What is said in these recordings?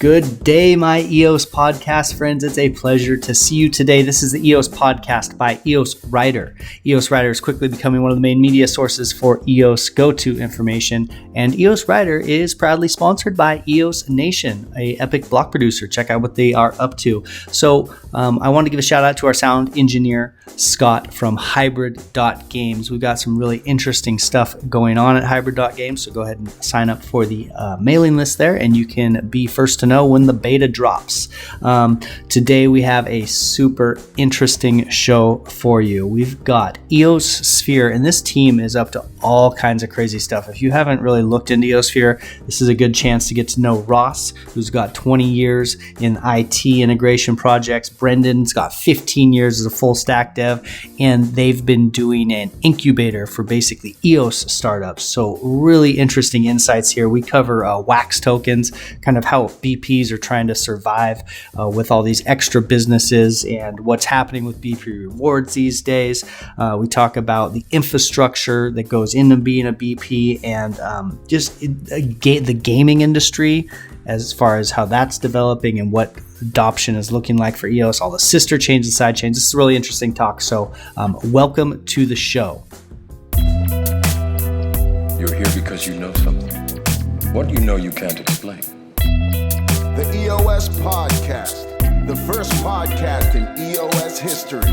Good day, my EOS podcast friends. It's a pleasure to see you today. This is the EOS podcast by EOS Writer. EOS Writer is quickly becoming one of the main media sources for EOS go-to information, and EOS Writer is proudly sponsored by EOS Nation, a epic block producer. Check out what they are up to. So I want to give a shout out to our sound engineer, Scott from Hybrid.Games. We've got some really interesting stuff going on at Hybrid.Games, so go ahead and sign up for the mailing list there, and you can be first to know when the beta drops. Today we have a super interesting show for you. We've got EOS Sphere, and this team is up to all kinds of crazy stuff. If you haven't really looked into EOS Sphere, this is a good chance to get to know Ross, who's got 20 years in IT integration projects. Brendan's got 15 years as a full stack dev, and they've been doing an incubator for basically EOS startups. So really interesting insights here. We cover wax tokens, kind of how BPs are trying to survive with all these extra businesses and what's happening with BP rewards these days. We talk about the infrastructure that goes into being a BP and just the gaming industry as far as how that's developing and what adoption is looking like for EOS, all the sister chains and side chains. This is a really interesting talk. So welcome to the show. You're here because you know something. What you know you can't explain. The EOS Podcast, the first podcast in EOS history.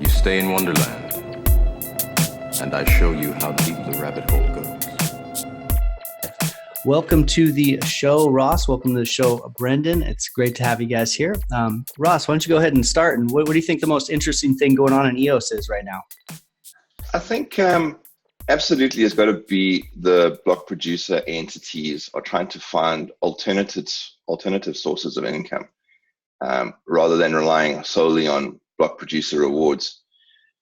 You stay in Wonderland, and I show you how deep the rabbit hole goes. Welcome to the show, Ross. Welcome to the show, Brendan. It's great to have you guys here. Ross, why don't you go ahead and start? And what do you think the most interesting thing going on in EOS is right now? I think absolutely it's got to be the block producer entities are trying to find alternative sources of income rather than relying solely on block producer rewards.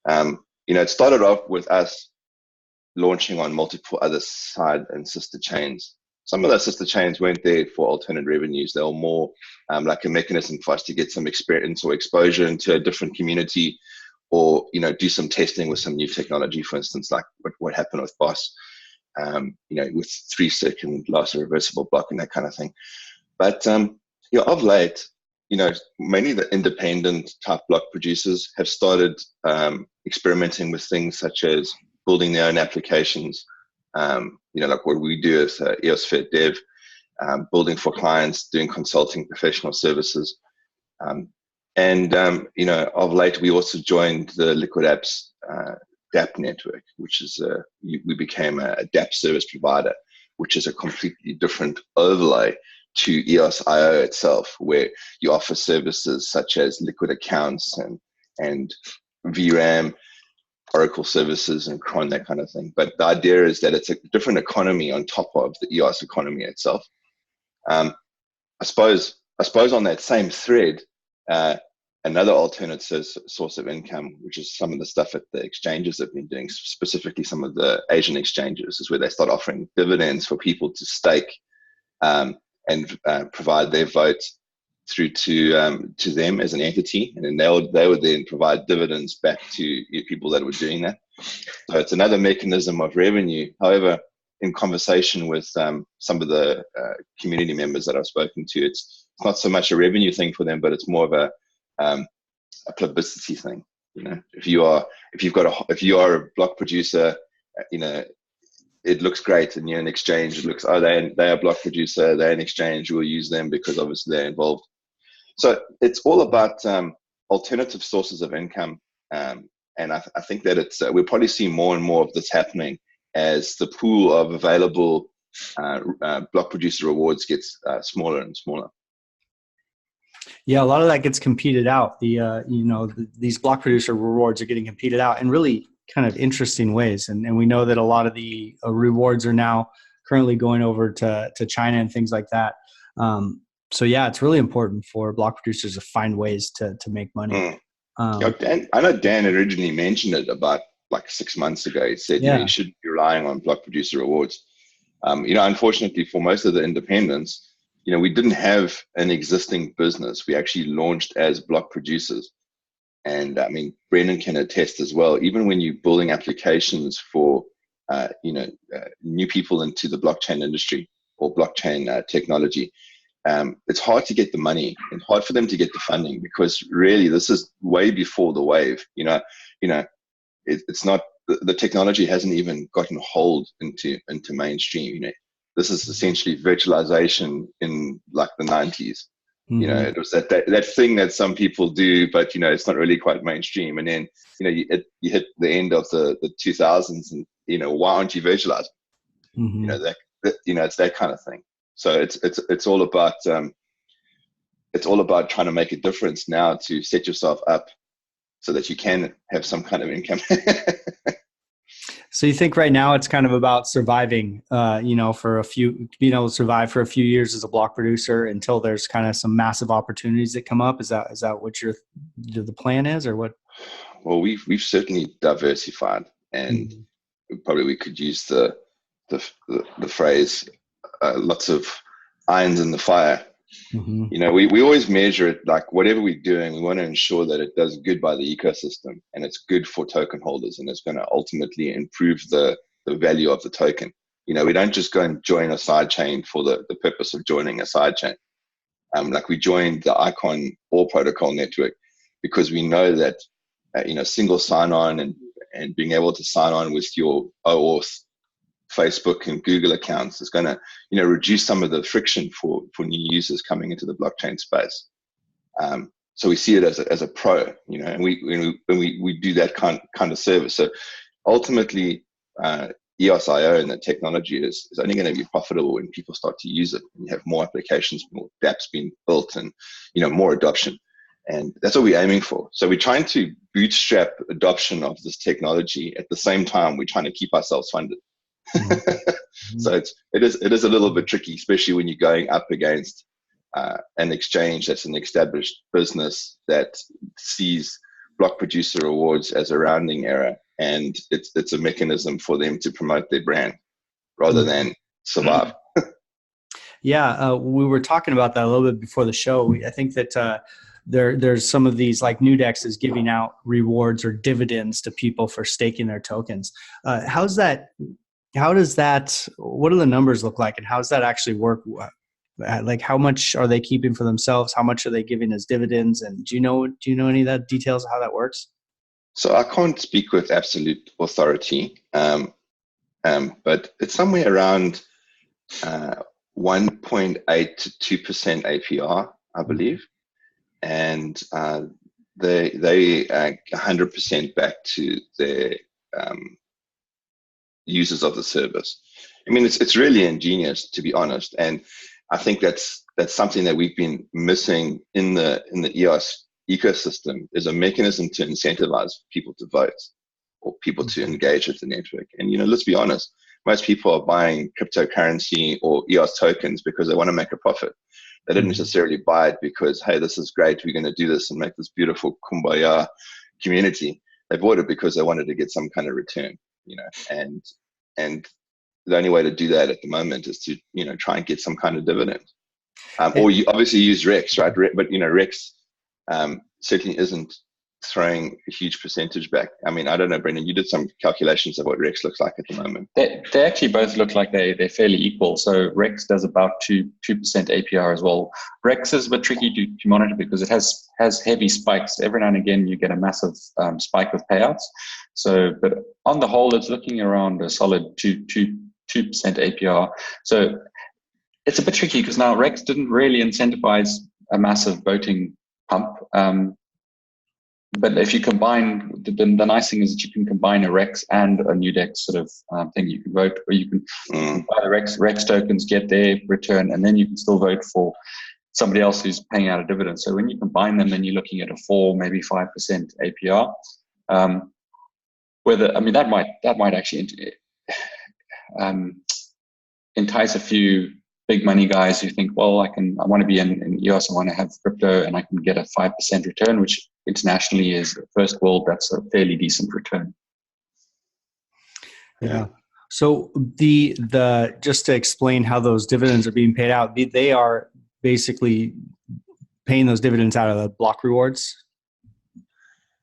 It started off with us launching on multiple other side and sister chains. Some of those sister chains weren't there for alternate revenues. They were more like a mechanism for us to get some experience or exposure into a different community, or do some testing with some new technology, for instance, like what happened with Boss, with 3-second loss of reversible block and that kind of thing. But of late, many of the independent type block producers have started experimenting with things such as building their own applications, like what we do as EOS Fit Dev, building for clients, doing consulting, professional services. Of late, we also joined the Liquid Apps DApp network, which is we became a DApp service provider, which is a completely different overlay to EOS IO itself, where you offer services such as liquid accounts and VRAM, Oracle services, and cron, that kind of thing. But the idea is that it's a different economy on top of the EOS economy itself. I suppose on that same thread, another alternate source of income, which is some of the stuff that the exchanges have been doing, specifically some of the Asian exchanges, is where they start offering dividends for people to stake and provide their vote through to them as an entity, and then they would then provide dividends back to people that were doing that. So it's another mechanism of revenue. However, in conversation with some of the community members that I've spoken to, it's not so much a revenue thing for them, but it's more of a publicity thing. If you are a block producer, it looks great, and you're an exchange. It looks, they are a block producer, they're an exchange, we'll use them because obviously they're involved. So it's all about alternative sources of income, and I think that we'll probably see more and more of this happening as the pool of available block producer rewards gets smaller and smaller. Yeah, a lot of that gets competed out. These block producer rewards are getting competed out in really kind of interesting ways. And we know that a lot of the rewards are now currently going over to China and things like that. So yeah, it's really important for block producers to find ways to make money. I know Dan originally mentioned it about like 6 months ago. He said, you shouldn't be relying on block producer rewards. Unfortunately for most of the independents, we didn't have an existing business. We actually launched as block producers. And I mean, Brendan can attest as well. Even when you're building applications for new people into the blockchain industry or blockchain technology, it's hard to get the money and hard for them to get the funding, because really this is way before the wave. It's not, the technology hasn't even gotten hold into mainstream. This is essentially virtualization in like the 90s. It was that thing that some people do, but it's not really quite mainstream. And then you hit the end of the 2000s, and why aren't you virtualizing? It's that kind of thing. So it's all about trying to make a difference now to set yourself up so that you can have some kind of income. So you think right now it's kind of about surviving, being able to survive for a few years as a block producer until there's kind of some massive opportunities that come up. Is that what the plan is, or what? Well, we've certainly diversified, and probably we could use the phrase lots of irons in the fire. We always measure it, like whatever we're doing, we want to ensure that it does good by the ecosystem, and it's good for token holders, and it's going to ultimately improve the value of the token. We don't just go and join a side chain for the purpose of joining a side chain. Like we joined the Icon Ore Protocol network because we know that single sign-on and being able to sign on with your OAuth Facebook and Google accounts is going to, reduce some of the friction for new users coming into the blockchain space. So we see it as a pro, and we do that kind of service. So ultimately, EOS.io and the technology is only going to be profitable when people start to use it, and you have more applications, more dApps being built, and more adoption. And that's what we're aiming for. So we're trying to bootstrap adoption of this technology. At the same time, we're trying to keep ourselves funded. So it is a little bit tricky, especially when you're going up against an exchange that's an established business that sees block producer awards as a rounding error, and it's a mechanism for them to promote their brand rather than survive. Yeah, we were talking about that a little bit before the show. I think that there's some of these, like Nudex is giving out rewards or dividends to people for staking their tokens. What do the numbers look like, and how does that actually work? Like, how much are they keeping for themselves? How much are they giving as dividends? And do you know any of that details of how that works? So I can't speak with absolute authority, but it's somewhere around 1.8 to 2% APR, I believe. And they 100% back to their users of the service. I mean, it's really ingenious, to be honest, and I think that's something that we've been missing in the EOS ecosystem, is a mechanism to incentivize people to vote or people to engage with the network. And let's be honest, most people are buying cryptocurrency or EOS tokens because they want to make a profit. They didn't necessarily buy it because, hey, this is great, we're going to do this and make this beautiful kumbaya community. They bought it because they wanted to get some kind of return. And the only way to do that at the moment is to try and get some kind of dividend, or you obviously use Rex, right? But Rex certainly isn't throwing a huge percentage back. I mean, I don't know, Brendan, you did some calculations of what Rex looks like at the moment. They actually both look like they're fairly equal. So Rex does about 2% APR as well. Rex is a bit tricky to monitor because it has heavy spikes. Every now and again, you get a massive spike of payouts. So, but on the whole, it's looking around a solid 2% APR. So it's a bit tricky because now Rex didn't really incentivize a massive voting pump. But if you combine, the nice thing is that you can combine a Rex and a Nudex sort of thing. You can vote, or you can buy the Rex tokens, get their return, and then you can still vote for somebody else who's paying out a dividend. So when you combine them, then you're looking at a 4, maybe 5% APR. That might actually entice a few big money guys who think, well, I want to be in EOS, I want to have crypto, and I can get a 5% return, which internationally is first world. That's a fairly decent return. Yeah. So the just to explain how those dividends are being paid out, they are basically paying those dividends out of the block rewards.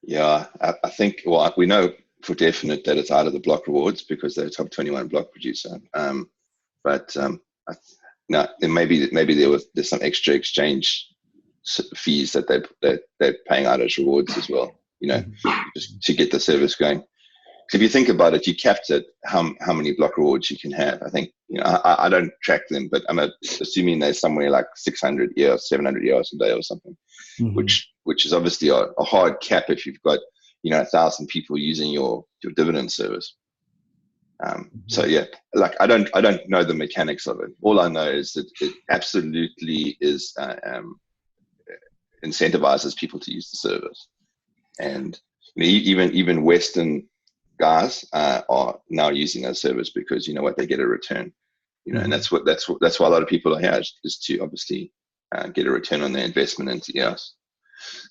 Yeah, I think, well, we know for definite that it's out of the block rewards because they're a top 21 block producer. No, maybe there's some extra exchange fees that they're paying out as rewards as well, just to get the service going. So if you think about it, you capped it how many block rewards you can have. I think, I don't track them, but I'm assuming there's somewhere like 600 EOS, 700 EOS a day or something, which is obviously a hard cap if you've got 1,000 people using your dividend service. So yeah, like I don't know the mechanics of it. All I know is that it absolutely is incentivizes people to use the service, and even Western guys are now using that service because they get a return, and that's why a lot of people are here is to obviously get a return on their investment into EOS.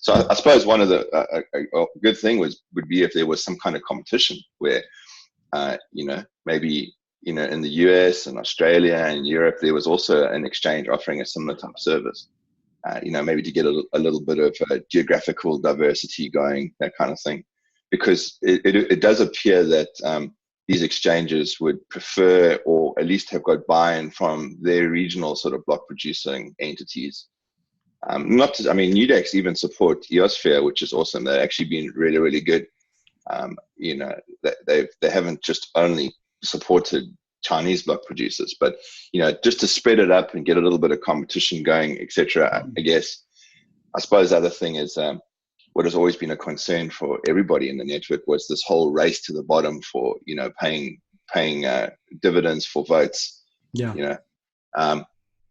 So I suppose one of the a good thing would be if there was some kind of competition where maybe in the US and Australia and Europe there was also an exchange offering a similar type of service, maybe to get a little bit of geographical diversity going, that kind of thing, because it does appear that these exchanges would prefer, or at least have got buy-in from their regional sort of block producing entities. Nudex even support Eosphere, which is awesome. They've actually been really, really good. They haven't just only supported Chinese block producers, but just to spread it up and get a little bit of competition going, etc. I suppose the other thing is what has always been a concern for everybody in the network was this whole race to the bottom for paying dividends for votes.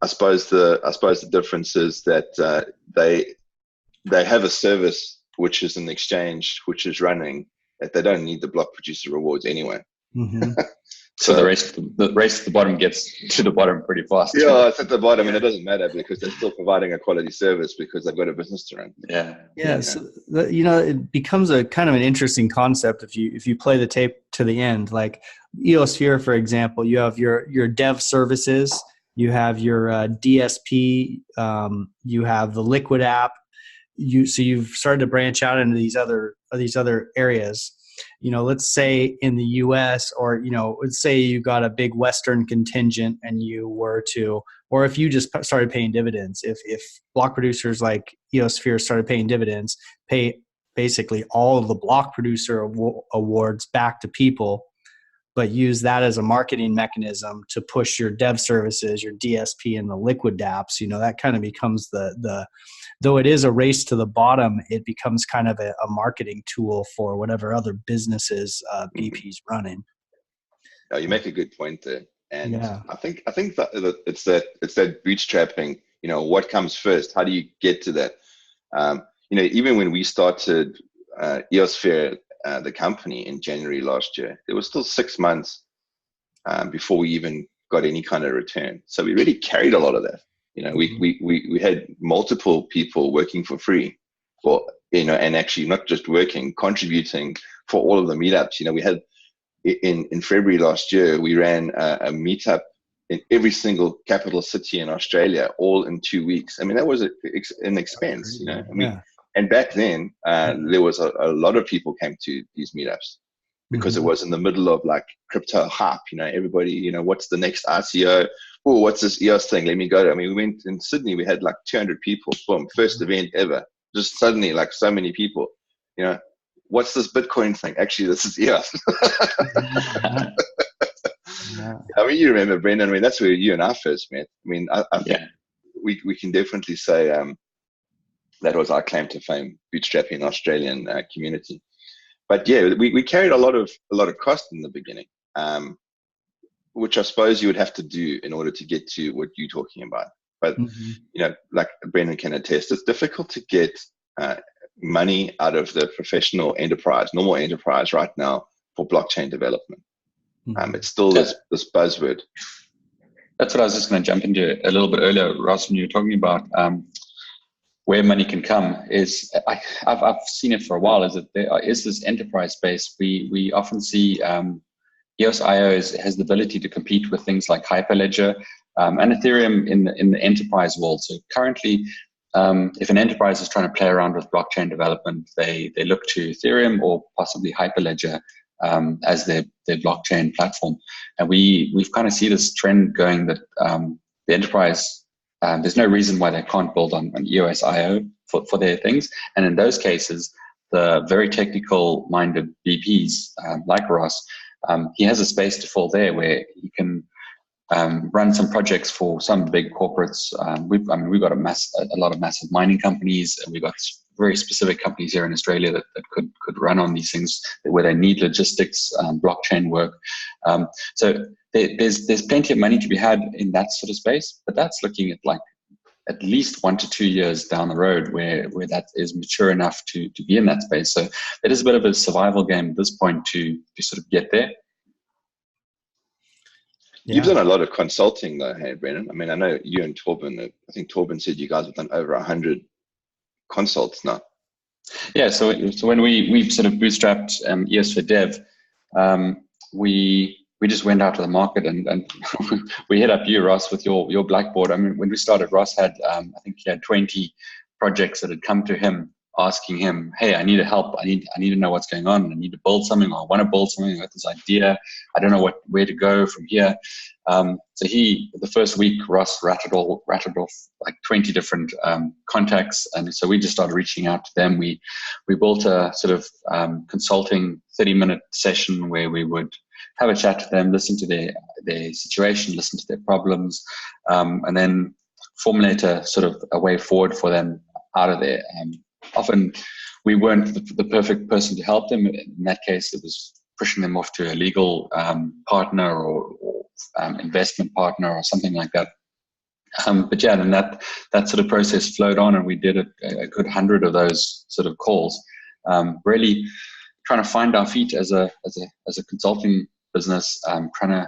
I suppose the difference is that they have a service which is an exchange which is running, that they don't need the block producer rewards anyway. So the race to the bottom gets to the bottom pretty fast. Yeah, it's at the bottom, and it doesn't matter because they're still providing a quality service because they've got a business to run. Yeah. So it becomes a kind of an interesting concept if you play the tape to the end. Like Eosphere, for example, you have your dev services, you have your DSP, you have the Liquid app. So you've started to branch out into these other areas. Let's say in the US, or let's say you got a big Western contingent and you were to, or if you just started paying dividends, if block producers like Eosphere started paying dividends, pay basically all of the block producer awards back to people, but use that as a marketing mechanism to push your dev services, your DSP, and the Liquid dApps, that kind of becomes though it is a race to the bottom, it becomes kind of a marketing tool for whatever other businesses BP's running. No, you make a good point there, and I think that it's that bootstrapping. What comes first? How do you get to that? Even when we started Eosphere, the company, in January last year, there was still 6 months before we even got any kind of return. So we really carried a lot of that. We had multiple people working for free, and actually not just working, contributing for all of the meetups. We had in February last year, we ran a meetup in every single capital city in Australia, all in 2 weeks. That was an expense. And back then, there was a lot of people came to these meetups because it was in the middle of like crypto hype. Everybody, what's the next ICO? Oh, what's this EOS thing? Let me go to. We went in Sydney. We had like 200 people. Boom, first event ever. Just suddenly, like so many people. What's this Bitcoin thing? Actually, this is EOS. You remember, Brendan. That's where you and I first met. I think we can definitely say that was our claim to fame, bootstrapping Australian community. But yeah, we carried a lot of cost in the beginning, which I suppose you would have to do in order to get to what you're talking about. But like Brendan can attest, it's difficult to get money out of the professional enterprise, normal enterprise right now for blockchain development. It's still this buzzword. That's what I was just going to jump into a little bit earlier, Ross, when you were talking about where money can come. I've seen it for a while, is that there is this enterprise space. We often see EOS.io has the ability to compete with things like Hyperledger and Ethereum in the enterprise world. So currently, if an enterprise is trying to play around with blockchain development, they look to Ethereum or possibly Hyperledger as their blockchain platform. And we've kind of see this trend going that the enterprise, there's no reason why they can't build on EOS.io for their things. And in those cases, the very technical minded VPs like Ross, he has a space to fill there where he can run some projects for some big corporates. We've got a lot of massive mining companies, and we've got very specific companies here in Australia that could run on these things where they need logistics, blockchain work. So there's plenty of money to be had in that sort of space, but that's looking at like at least 1 to 2 years down the road where that is mature enough to be in that space. So it is a bit of a survival game at this point to sort of get there. Yeah. You've done a lot of consulting though, hey, Brendan? I mean, I know you and Torben, I think Torben said you guys have done over 100 consults now. Yeah, so when we sort of bootstrapped EOS for Dev, we just went out to the market and we hit up you, Ross, with your Blackboard. I mean, when we started, Ross had, I think he had 20 projects that had come to him asking him, hey, I need help. I need to know what's going on. I need to build something, or I want to build something. I got this idea. I don't know where to go from here. So the first week, Ross rattled off like 20 different contacts. And so we just started reaching out to them. We built a sort of consulting 30-minute session where we would have a chat to them, listen to their situation, listen to their problems, and then formulate a sort of a way forward for them out of there. Often we weren't the perfect person to help them. In that case, it was pushing them off to a legal partner or investment partner or something like that. But yeah, then that sort of process flowed on, and we did a good 100 of those sort of calls. Really trying to find our feet as a consulting business, trying to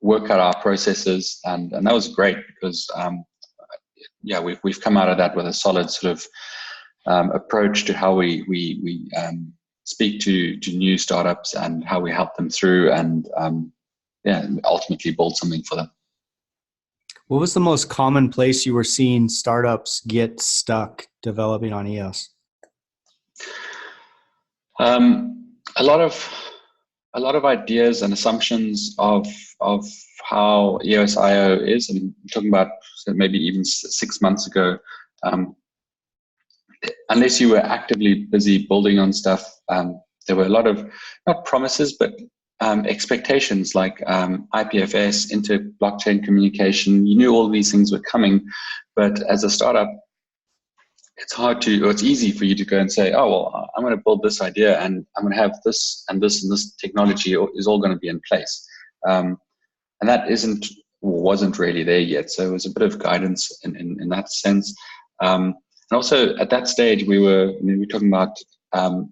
work out our processes, and that was great because we've come out of that with a solid sort of approach to how we speak to new startups and how we help them through and ultimately build something for them. What was the most common place you were seeing startups get stuck developing on EOS? A lot of ideas and assumptions of how EOS.io is, and I'm talking about maybe even 6 months ago. Unless you were actively busy building on stuff, there were a lot of, not promises, but expectations like IPFS, inter-blockchain communication. You knew all these things were coming, but as a startup, it's easy for you to go and say, oh, well, I'm going to build this idea and I'm going to have this and this and this technology is all going to be in place. And that wasn't really there yet. So it was a bit of guidance in that sense. And also at that stage, we were talking about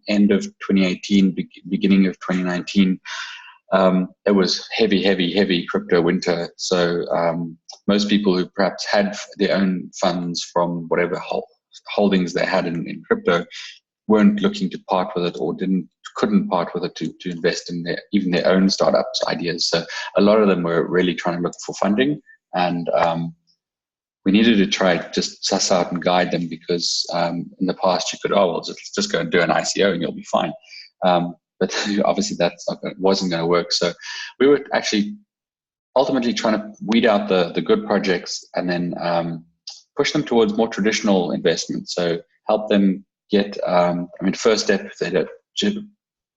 end of 2018, beginning of 2019. It was heavy crypto winter. So most people who perhaps had their own funds from whatever holdings they had in crypto weren't looking to part with it or couldn't part with it to invest in even their own startups ideas. So a lot of them were really trying to look for funding, and we needed to try just suss out and guide them because in the past you could, just go and do an ICO and you'll be fine. But obviously that wasn't going to work. So we were actually ultimately trying to weed out the good projects and then push them towards more traditional investment. So help them get, first step, if they don't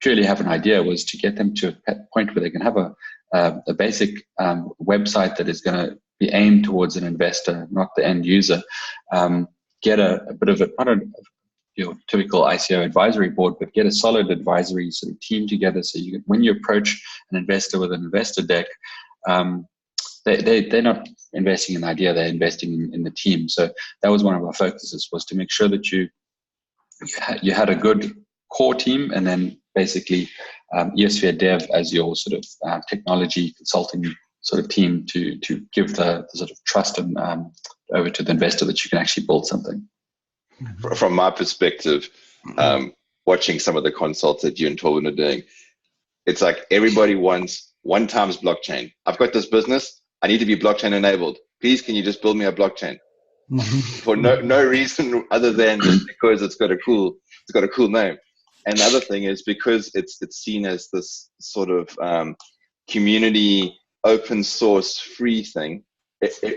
purely have an idea, was to get them to a point where they can have a basic website that is going to be aimed towards an investor, not the end user. Get a bit of not your typical ICO advisory board, but get a solid advisory sort of team together. So when you approach an investor with an investor deck, they're not investing in the idea, they're investing in the team. So that was one of our focuses, was to make sure that you had a good core team, and then basically EOSphere Dev as your sort of technology consulting sort of team to give the sort of trust and over to the investor that you can actually build something. From my perspective, watching some of the consults that you and Torben are doing, it's like everybody wants 1 times blockchain. I've got this business. I need to be blockchain enabled. Please, can you just build me a blockchain? For no reason other than just because it's got a cool name. another thing is because it's seen as this sort of community, open source, free thing.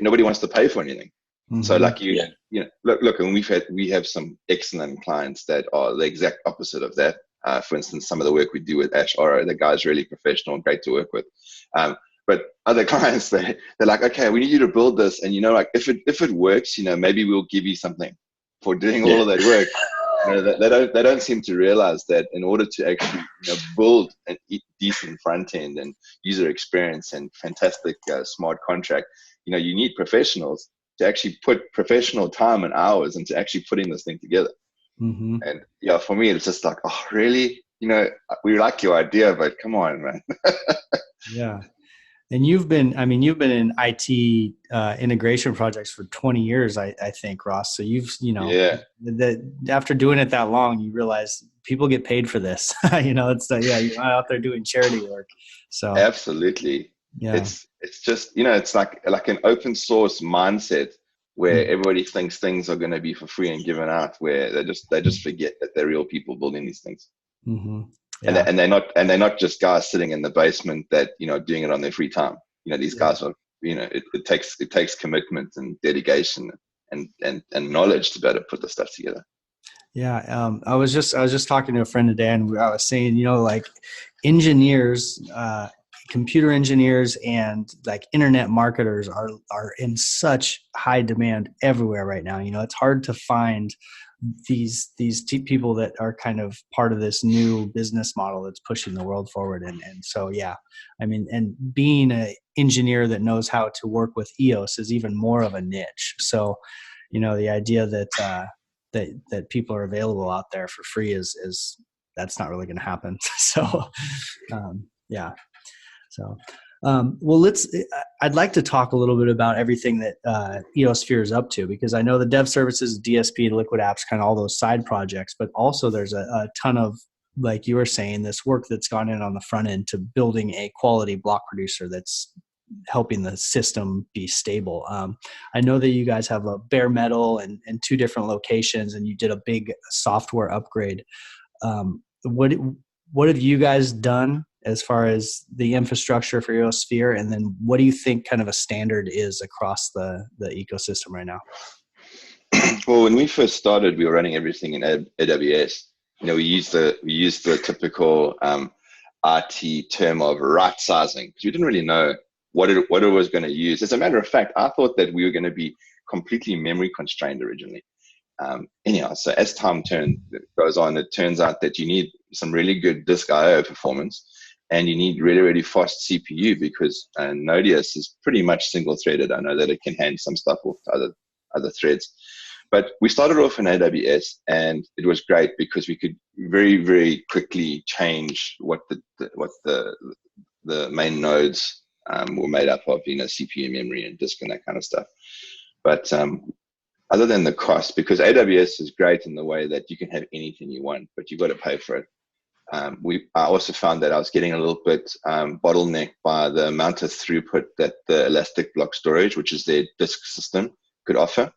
Nobody wants to pay for anything. Mm-hmm. So like you know, look, and we have some excellent clients that are the exact opposite of that. For instance, some of the work we do with Ash Oro, the guy's really professional, great to work with. But other clients, they're like, okay, we need you to build this, and like if it works, maybe we'll give you something for doing all of that work. They don't seem to realize that in order to actually build a decent front end and user experience and fantastic smart contract, you need professionals to actually put professional time and hours into actually putting this thing together. Mm-hmm. And for me, it's just like, oh, really? We like your idea, but come on, man. Yeah. And you've been in IT integration projects for 20 years, I think, Ross. So after doing it that long, you realize people get paid for this. It's you're not out there doing charity work. So absolutely. Yeah. It's just, it's like an open source mindset where everybody thinks things are going to be for free and given out, where they just forget that they're real people building these things. Mm-hmm. Yeah. And they're not just guys sitting in the basement that doing it on their free time. These guys are it takes commitment and dedication and knowledge to be able to put the stuff together. Yeah, I was just talking to a friend today, and I was saying like engineers, computer engineers, and like internet marketers are in such high demand everywhere right now. It's hard to find these people that are kind of part of this new business model that's pushing the world forward. And so, and being an engineer that knows how to work with EOS is even more of a niche. So, the idea that people are available out there for free is that's not really going to happen. So, So, I'd like to talk a little bit about everything that EOSphere is up to, because I know the dev services, DSP, Liquid Apps, kind of all those side projects, but also there's a ton of, like you were saying, this work that's gone in on the front end to building a quality block producer that's helping the system be stable. I know that you guys have a bare metal and 2 different locations, and you did a big software upgrade. What have you guys done as far as the infrastructure for EOSphere, and then what do you think kind of a standard is across the ecosystem right now? Well, when we first started, we were running everything in AWS. We used the typical RT term of right sizing, because we didn't really know what it was going to use. As a matter of fact, I thought that we were going to be completely memory constrained originally. Anyhow, so as time goes on, it turns out that you need some really good disk I/O performance, and you need really, really fast CPU, because Node.js is pretty much single-threaded. I know that it can hand some stuff off to other threads. But we started off in AWS, and it was great because we could very, very quickly change what the main nodes were made up of, CPU, memory, and disk, and that kind of stuff. But other than the cost, because AWS is great in the way that you can have anything you want, but you've got to pay for it. I also found that I was getting a little bit bottlenecked by the amount of throughput that the Elastic Block Storage, which is their disk system, could offer.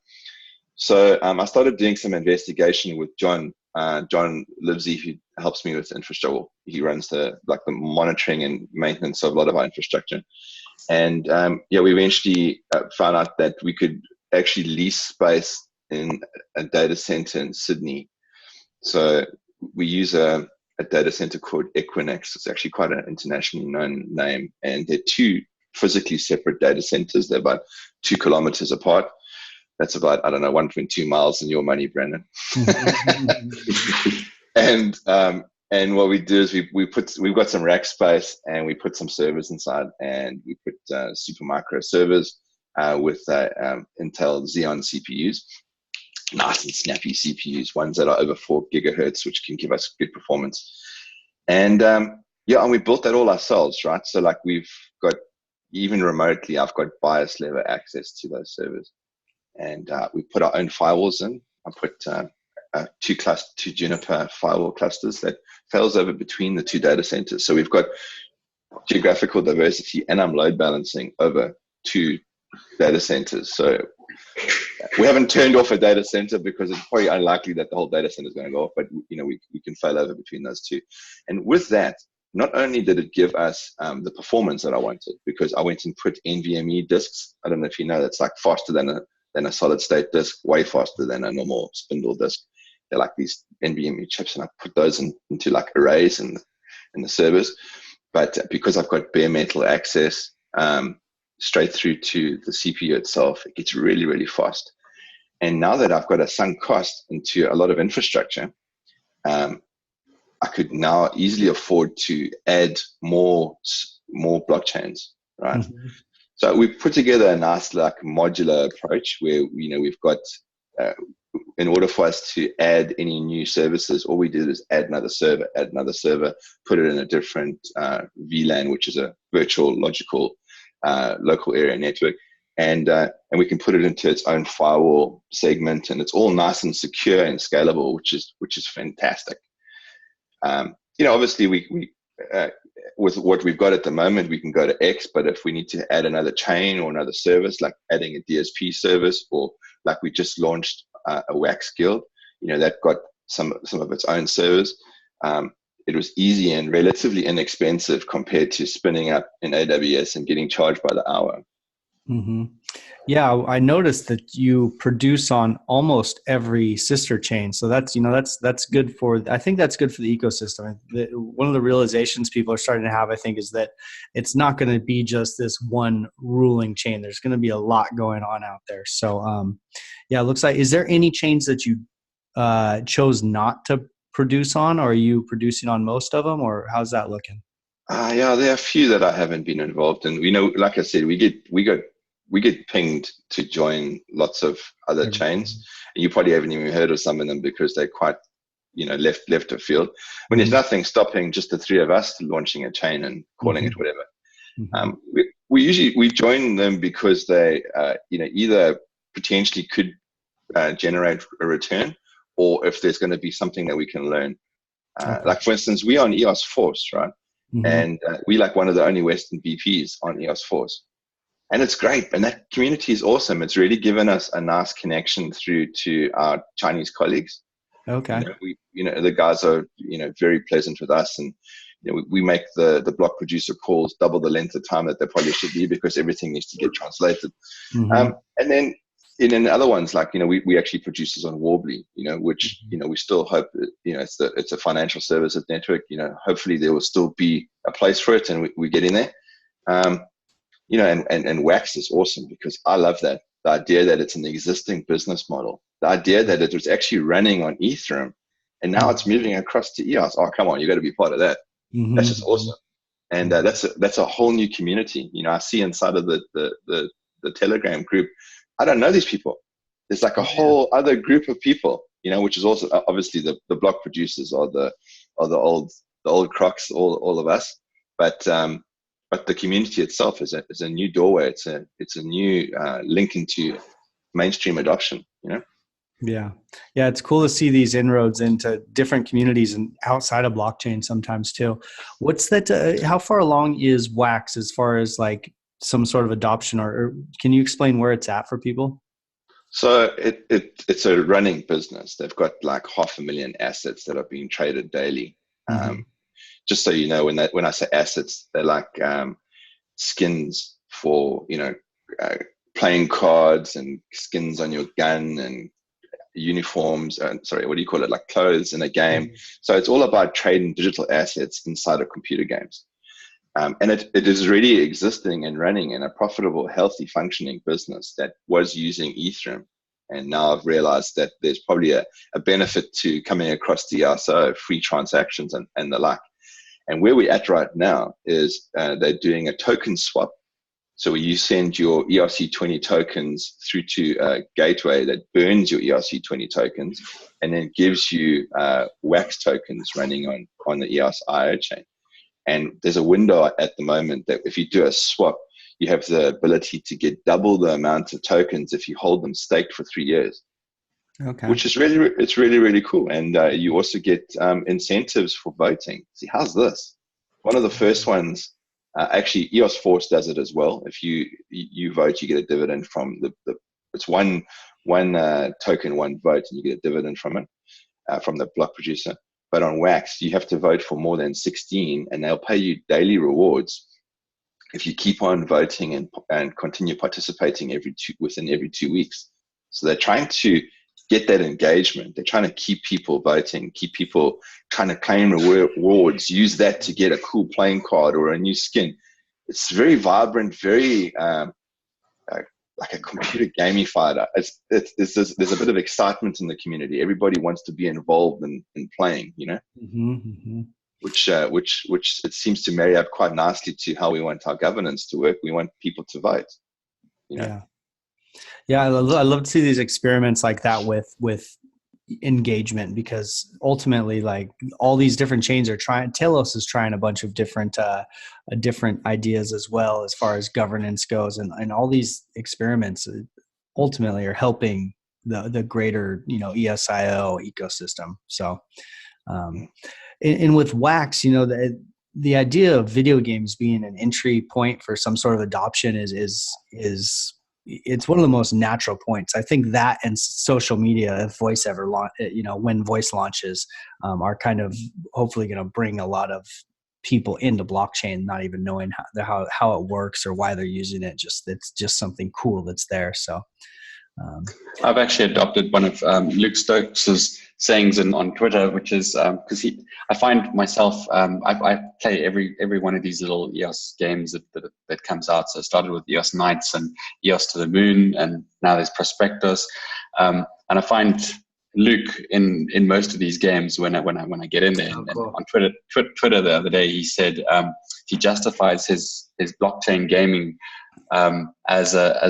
So I started doing some investigation with John Livesey, who helps me with infrastructure. He runs the monitoring and maintenance of a lot of our infrastructure. And we eventually found out that we could actually lease space in a data center in Sydney. So we use a data center called Equinix. It's actually quite an internationally known name. And they're 2 physically separate data centers. They're about 2 kilometers apart. That's about, 1.2 miles in your money, Brandon. And what we do is we've got some rack space, and we put some servers inside, and we put Supermicro servers with Intel Xeon CPUs, nice and snappy CPUs, ones that are over 4 gigahertz, which can give us good performance. And and we built that all ourselves, right? So we've got, even remotely, I've got BIOS level access to those servers. And we put our own firewalls in. I put 2 Juniper firewall clusters that fails over between the 2 data centers. So we've got geographical diversity, and I'm load balancing over 2 data centers. So we haven't turned off a data center because it's probably unlikely that the whole data center is going to go off, but we can fail over between those two. And with that, not only did it give us the performance that I wanted, because I went and put NVMe disks. I don't know if you know, that's like faster than a solid state disk, way faster than a normal spindle disk. They're like these NVMe chips, and I put those into like arrays in the servers. But because I've got bare metal access straight through to the CPU itself, it gets really, really fast. And now that I've got a sunk cost into a lot of infrastructure, I could now easily afford to add more blockchains, right? Mm-hmm. So we put together a nice like modular approach where we've got in order for us to add any new services, all we did is add another server, put it in a different VLAN, which is a virtual logical local area network, and we can put it into its own firewall segment, and it's all nice and secure and scalable, which is fantastic. Obviously we with what we've got at the moment, we can go to X, but if we need to add another chain or another service, like adding a DSP service, or like we just launched a Wax Guild, that got some of its own servers. It was easy and relatively inexpensive compared to spinning up in AWS and getting charged by the hour. Mm-hmm. Yeah, I noticed that you produce on almost every sister chain. So that's good I think that's good for the ecosystem. One of the realizations people are starting to have, I think, is that it's not going to be just this one ruling chain. There's going to be a lot going on out there. So, it looks like, is there any chains that you chose not to produce on, or are you producing on most of them, or how's that looking? Yeah, there are a few that I haven't been involved in. Like I said, we get pinged to join lots of other chains. And you probably haven't even heard of some of them because they're quite, left of field. When there's nothing stopping just the three of us launching a chain and calling it whatever. Mm-hmm. We join them because they, either potentially could generate a return, or if there's going to be something that we can learn. Like for instance, we are on EOS Force, right? Mm-hmm. And we like one of the only Western VPs on EOS Force. And it's great. And that community is awesome. It's really given us a nice connection through to our Chinese colleagues. Okay. The guys are, very pleasant with us. And, we make the block producer calls double the length of time that they probably should be, because everything needs to get translated. Mm-hmm. And then in other ones, like, we actually produce this on Worbly, which, we still hope, it's a financial services network. Hopefully there will still be a place for it, and we're getting there. And Wax is awesome because I love that. The idea that it's an existing business model, the idea that it was actually running on Ethereum and now it's moving across to EOS. Oh, come on, you got to be part of that. Mm-hmm. That's just awesome. And that's a whole new community. I see inside of the Telegram group, I don't know these people. There's like a whole other group of people, which is also obviously the block producers are the old crocs, all of us. But the community itself is a new doorway. It's a new link into mainstream adoption. Yeah. It's cool to see these inroads into different communities and outside of blockchain sometimes too. What's that? How far along is Wax as far as like some sort of adoption, or can you explain where it's at for people? So it's a running business. They've got like 500,000 assets that are being traded daily. Mm-hmm. Just so you know, when I say assets, they're like skins for playing cards, and skins on your gun, and uniforms. Like clothes in a game. Mm-hmm. So it's all about trading digital assets inside of computer games. And it is really existing and running in a profitable, healthy, functioning business that was using Ethereum. And now I've realized that there's probably a benefit to coming across the ERSO, free transactions and the like. And where we're at right now is they're doing a token swap. So you send your ERC20 tokens through to a gateway that burns your ERC20 tokens and then gives you Wax tokens running on the EOS IO chain. And there's a window at the moment that if you do a swap, you have the ability to get double the amount of tokens if you hold them staked for 3 years. Okay. Which is really cool. And you also get incentives for voting. See, how's this? One of the first ones, actually EOS Force does it as well. If you vote, you get a dividend from it's one one token, one vote, and you get a dividend from it, from the block producer. But on Wax, you have to vote for more than 16, and they'll pay you daily rewards if you keep on voting and continue participating within every 2 weeks. So they're trying to get that engagement. They're trying to keep people voting, keep people trying to claim rewards, use that to get a cool playing card or a new skin. It's very vibrant, very like a computer gamified. There's a bit of excitement in the community. Everybody wants to be involved in playing, you know, which it seems to marry up quite nicely to how we want our governance to work. We want people to vote, you know. Yeah, I love to see these experiments like that with engagement, because ultimately, like, all these different chains are trying. Telos is trying a bunch of different ideas as well as far as governance goes, and all these experiments ultimately are helping the greater, you know, EOSIO ecosystem. So, and with Wax, you know, the idea of video games being an entry point for some sort of adoption is it's one of the most natural points. I think that and social media, if voice ever when voice launches, are kind of hopefully going to bring a lot of people into blockchain, not even knowing how it works or why they're using it. It's just something cool that's there. So I've actually adopted one of Luke Stokes' sayings on Twitter, which is because I find myself I play every one of these little EOS games that comes out. So I started with EOS Knights and EOS to the Moon, and now there's Prospectus, and I find Luke in most of these games when I get in there. And on Twitter the other day, he said he justifies his blockchain gaming as a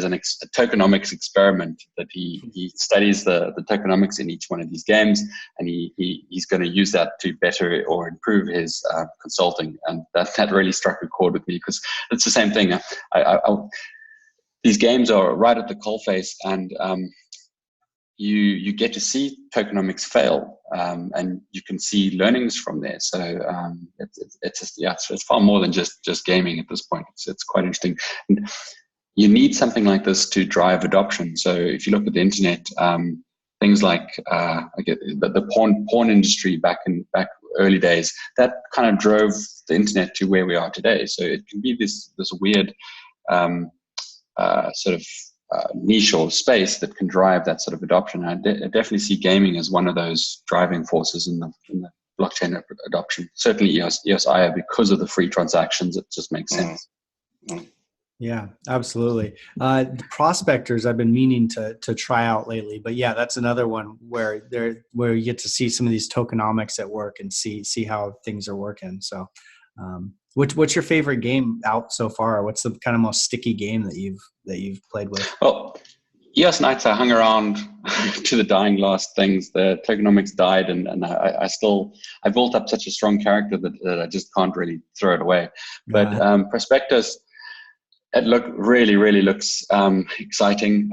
tokenomics experiment, that he studies the tokenomics in each one of these games, and he's going to use that to better or improve his consulting. And that really struck a chord with me, because it's the same thing. These games are right at the coalface, and you get to see tokenomics fail, and you can see learnings from there. So it's far more than just gaming at this point. It's quite interesting. And you need something like this to drive adoption. So if you look at the internet, things like the porn industry back early days, that kind of drove the internet to where we are today. So it can be this weird sort of niche or space that can drive that sort of adoption. I definitely see gaming as one of those driving forces in the blockchain adoption. Certainly EOSIO, because of the free transactions, it just makes sense. Yeah, absolutely. Prospectors I've been meaning to try out lately, but yeah, that's another one where you get to see some of these tokenomics at work and see how things are working. So what's your favorite game out so far? What's the kind of most sticky game that you've played with? Well, EOS Knights, I hung around to the dying last things. The tokenomics died, and I built up such a strong character that I just can't really throw it away. But Prospectus, it really looks exciting.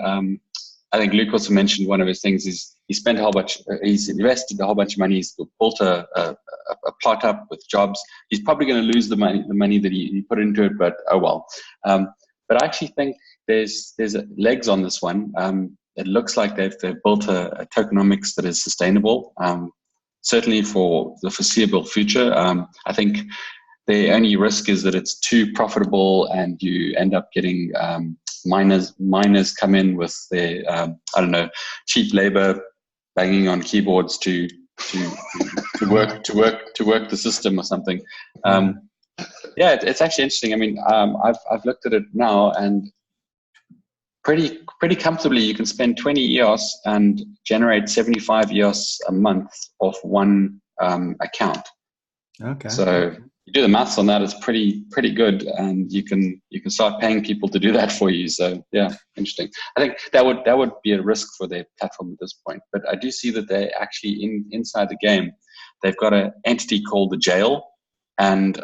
I think Luke also mentioned one of his things is he's invested a whole bunch of money. He's built a plot up with jobs. He's probably going to lose the money that he put into it, but oh well. But I actually think there's legs on this one. It looks like they've built a tokenomics that is sustainable, certainly for the foreseeable future. I think the only risk is that it's too profitable and you end up getting miners come in with their cheap labor, banging on keyboards to work the system or something. Yeah, it's actually interesting. I mean, I've looked at it now, and pretty comfortably you can spend 20 EOS and generate 75 EOS a month off one account. Okay. So you do the maths on that, it's pretty good, and you can start paying people to do that for you. So yeah, interesting. I think that would be a risk for their platform at this point. But I do see that they actually inside the game, they've got an entity called the jail, and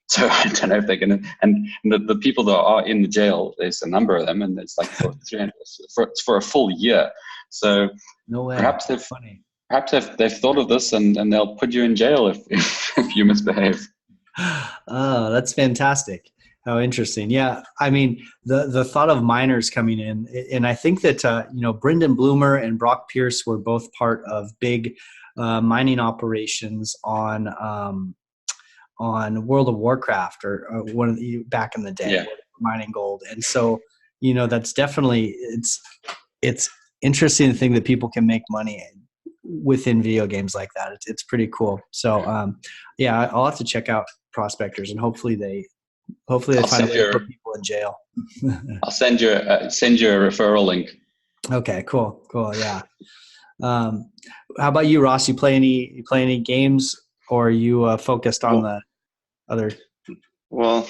so I don't know if they're going to, and the people that are in the jail, there's a number of them, and it's like for a full year. So no way. Perhaps they've thought of this, and they'll put you in jail if you misbehave. Oh, that's fantastic. Oh, interesting. Yeah. I mean, the thought of miners coming in, and I think that, Brendan Bloomer and Brock Pierce were both part of big mining operations on World of Warcraft or one of the, back in the day, Yeah. mining gold. And so, that's definitely, it's interesting to think that people can make money within video games like that. It's pretty cool. So, I'll have to check out Prospectors, and hopefully they find a way to put people in jail. I'll send you a referral link. Okay, cool. Yeah. How about you, Ross? You play any games, or are you focused on the other? Well,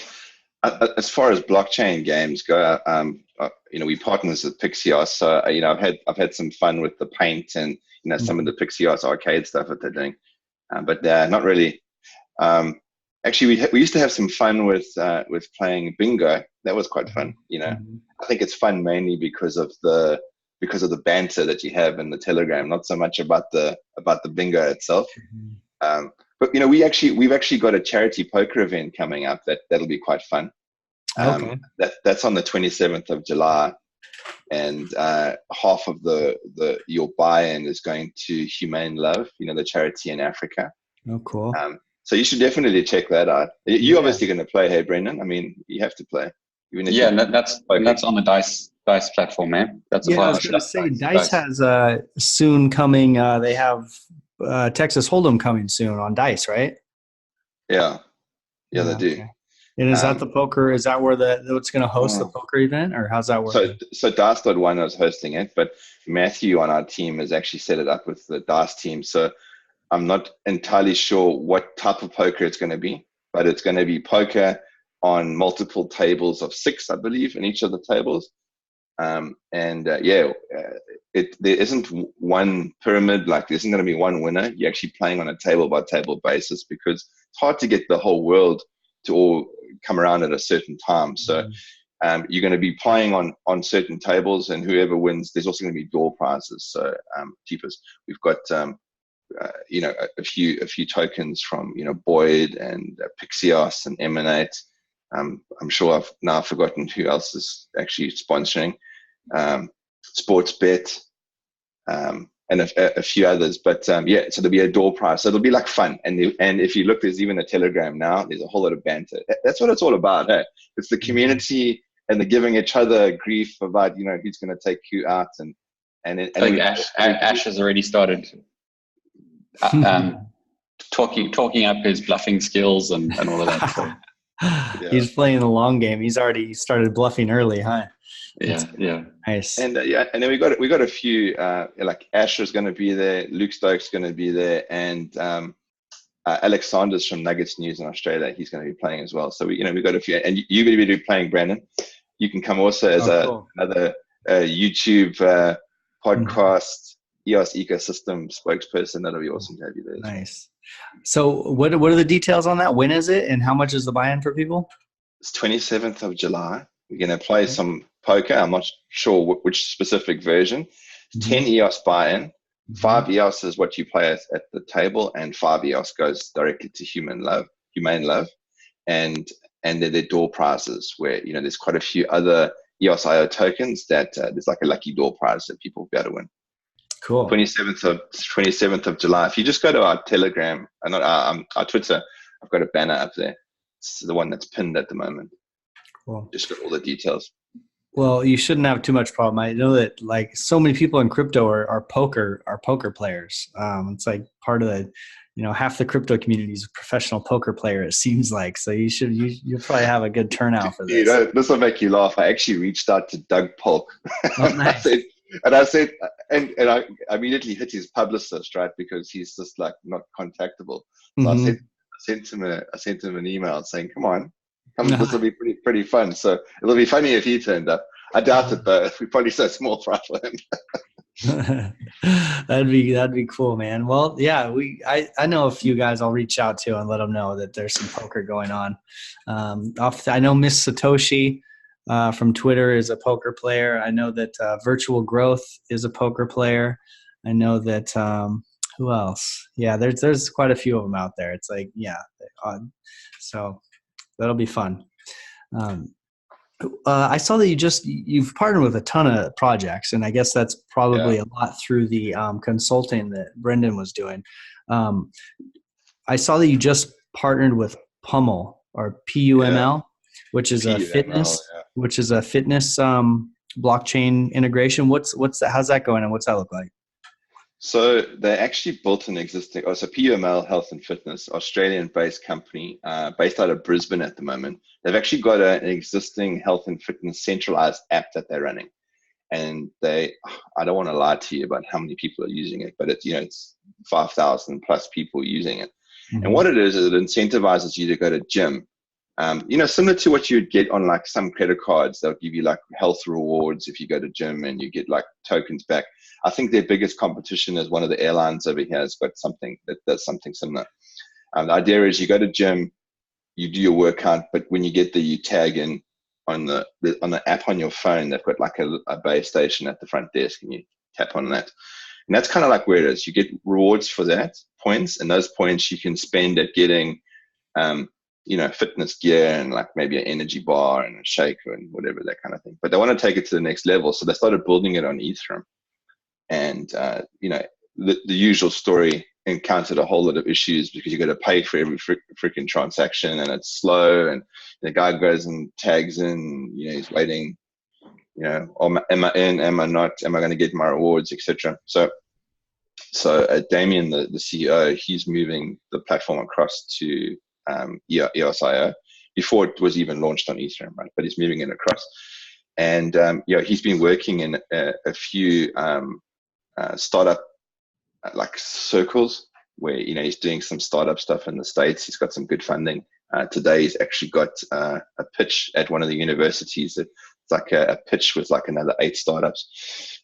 as far as blockchain games go, we partners with Pixios, so I've had some fun with the Paint and some of the Pixios arcade stuff that they're doing, but not really. Actually, we used to have some fun with playing bingo. That was quite fun. I think it's fun mainly because of the banter that you have in the Telegram, not so much about the bingo itself. But we've actually got a charity poker event coming up that'll be quite fun. Okay. That's on the 27th of July, and half of your buy-in is going to Humane Love, the charity in Africa. Oh, cool. So you should definitely check that out. You're obviously going to play, hey, Brendan? I mean, you have to play. That's on the Dice platform, man. That's I was going to say, Dice has soon coming. They have Texas Hold'em coming soon on Dice, right? Yeah, they do. Okay. And is that the poker? Is that where it's going to host the poker event, or how's that work? So Dice.one is hosting it, but Matthew on our team has actually set it up with the Dice team. So I'm not entirely sure what type of poker it's going to be, but it's going to be poker on multiple tables of 6, I believe, in each of the tables. There isn't one pyramid, like there isn't going to be one winner. You're actually playing on a table by table basis, because it's hard to get the whole world to all come around at a certain time. So you're going to be playing on certain tables, and whoever wins, there's also going to be door prizes. So keepers, we've got a few tokens from Boyd and Pixios and Emanate. I'm sure I've now forgotten who else is actually sponsoring. Sportsbet, and a few others. But so there'll be a door prize. So it'll be like fun. And if you look, there's even a Telegram now. There's a whole lot of banter. That's what it's all about. Hey? It's the community and the giving each other grief about who's going to take who out. And Ash has already started talking up his bluffing skills and all of that. So. Yeah. He's playing the long game. He's already started bluffing early, huh? Yeah. Nice. And and then we got a few like Asher's going to be there, Luke Stokes going to be there, and Alex Sanders from Nuggets News in Australia. He's going to be playing as well. So we got a few, and you're going to be playing, Brandon. You can come also as another YouTube podcast EOS ecosystem spokesperson. That'll be awesome to have you there. Nice. So what are the details on that? When is it, and how much is the buy-in for people? It's 27th of July. We're going to play some poker. I'm not sure which specific version. 10 EOS buy-in. 5 EOS is what you play at the table, and 5 EOS goes directly to Humane Love. And then there are door prizes where, there's quite a few other EOS.io tokens that there's like a lucky door prize that people will be able to win. Cool. 27th of July. If you just go to our Telegram, our Twitter, I've got a banner up there. It's the one that's pinned at the moment. Cool. Just got all the details. Well, you shouldn't have too much problem. I know that like so many people in crypto are poker players. It's like part of the, half the crypto community is a professional poker player, it seems like. So you'll probably have a good turnout for this. This will make you laugh. I actually reached out to Doug Polk. Oh, nice. I said, and I immediately hit his publicist, right? Because he's just like not contactable. So I sent him an email saying, come on, this will be pretty fun. So it'll be funny if he turned up. I doubt it though. We're probably so small fry for him. That'd be cool, man. Well, yeah, I know a few guys I'll reach out to and let them know that there's some poker going on. I know Miss Satoshi from Twitter is a poker player. I know that Virtual Growth is a poker player. I know that who else? Yeah, there's quite a few of them out there. It's like, so that'll be fun. I saw that you've partnered with a ton of projects, and I guess that's probably a lot through the consulting that Brendan was doing. I saw that you just partnered with Pummel or PUML, which is a fitness blockchain integration. What's that? How's that going, and what's that look like? So they actually built an existing, so PUML Health and Fitness, Australian-based company, based out of Brisbane at the moment. They've actually got an existing health and fitness centralized app that they're running. And I don't want to lie to you about how many people are using it, but it's 5,000 plus people using it. Mm-hmm. And what it is it incentivizes you to go to gym. Similar to what you'd get on like some credit cards, they'll give you like health rewards if you go to gym and you get like tokens back. I think their biggest competition is one of the airlines over here has got something that does something similar. The idea is you go to gym, you do your workout, but when you get there, you tag in on the app on your phone. They've got like a base station at the front desk, and you tap on that. And that's kind of like where it is. You get rewards for that, points, and those points you can spend at getting fitness gear and like maybe an energy bar and a shaker and whatever, that kind of thing. But they want to take it to the next level. So they started building it on Ethereum. And, the usual story encountered a whole lot of issues because you got to pay for every freaking transaction, and it's slow. And the guy goes and tags in, he's waiting, am I in, am I not, am I going to get my rewards, etc. So Damien, the CEO, he's moving the platform across to EOS.io before it was even launched on Ethereum, right? But he's moving it across. And, he's been working in a few startup like circles where, he's doing some startup stuff in the States. He's got some good funding. Today he's actually got a pitch at one of the universities. It's like a pitch with like another 8 startups.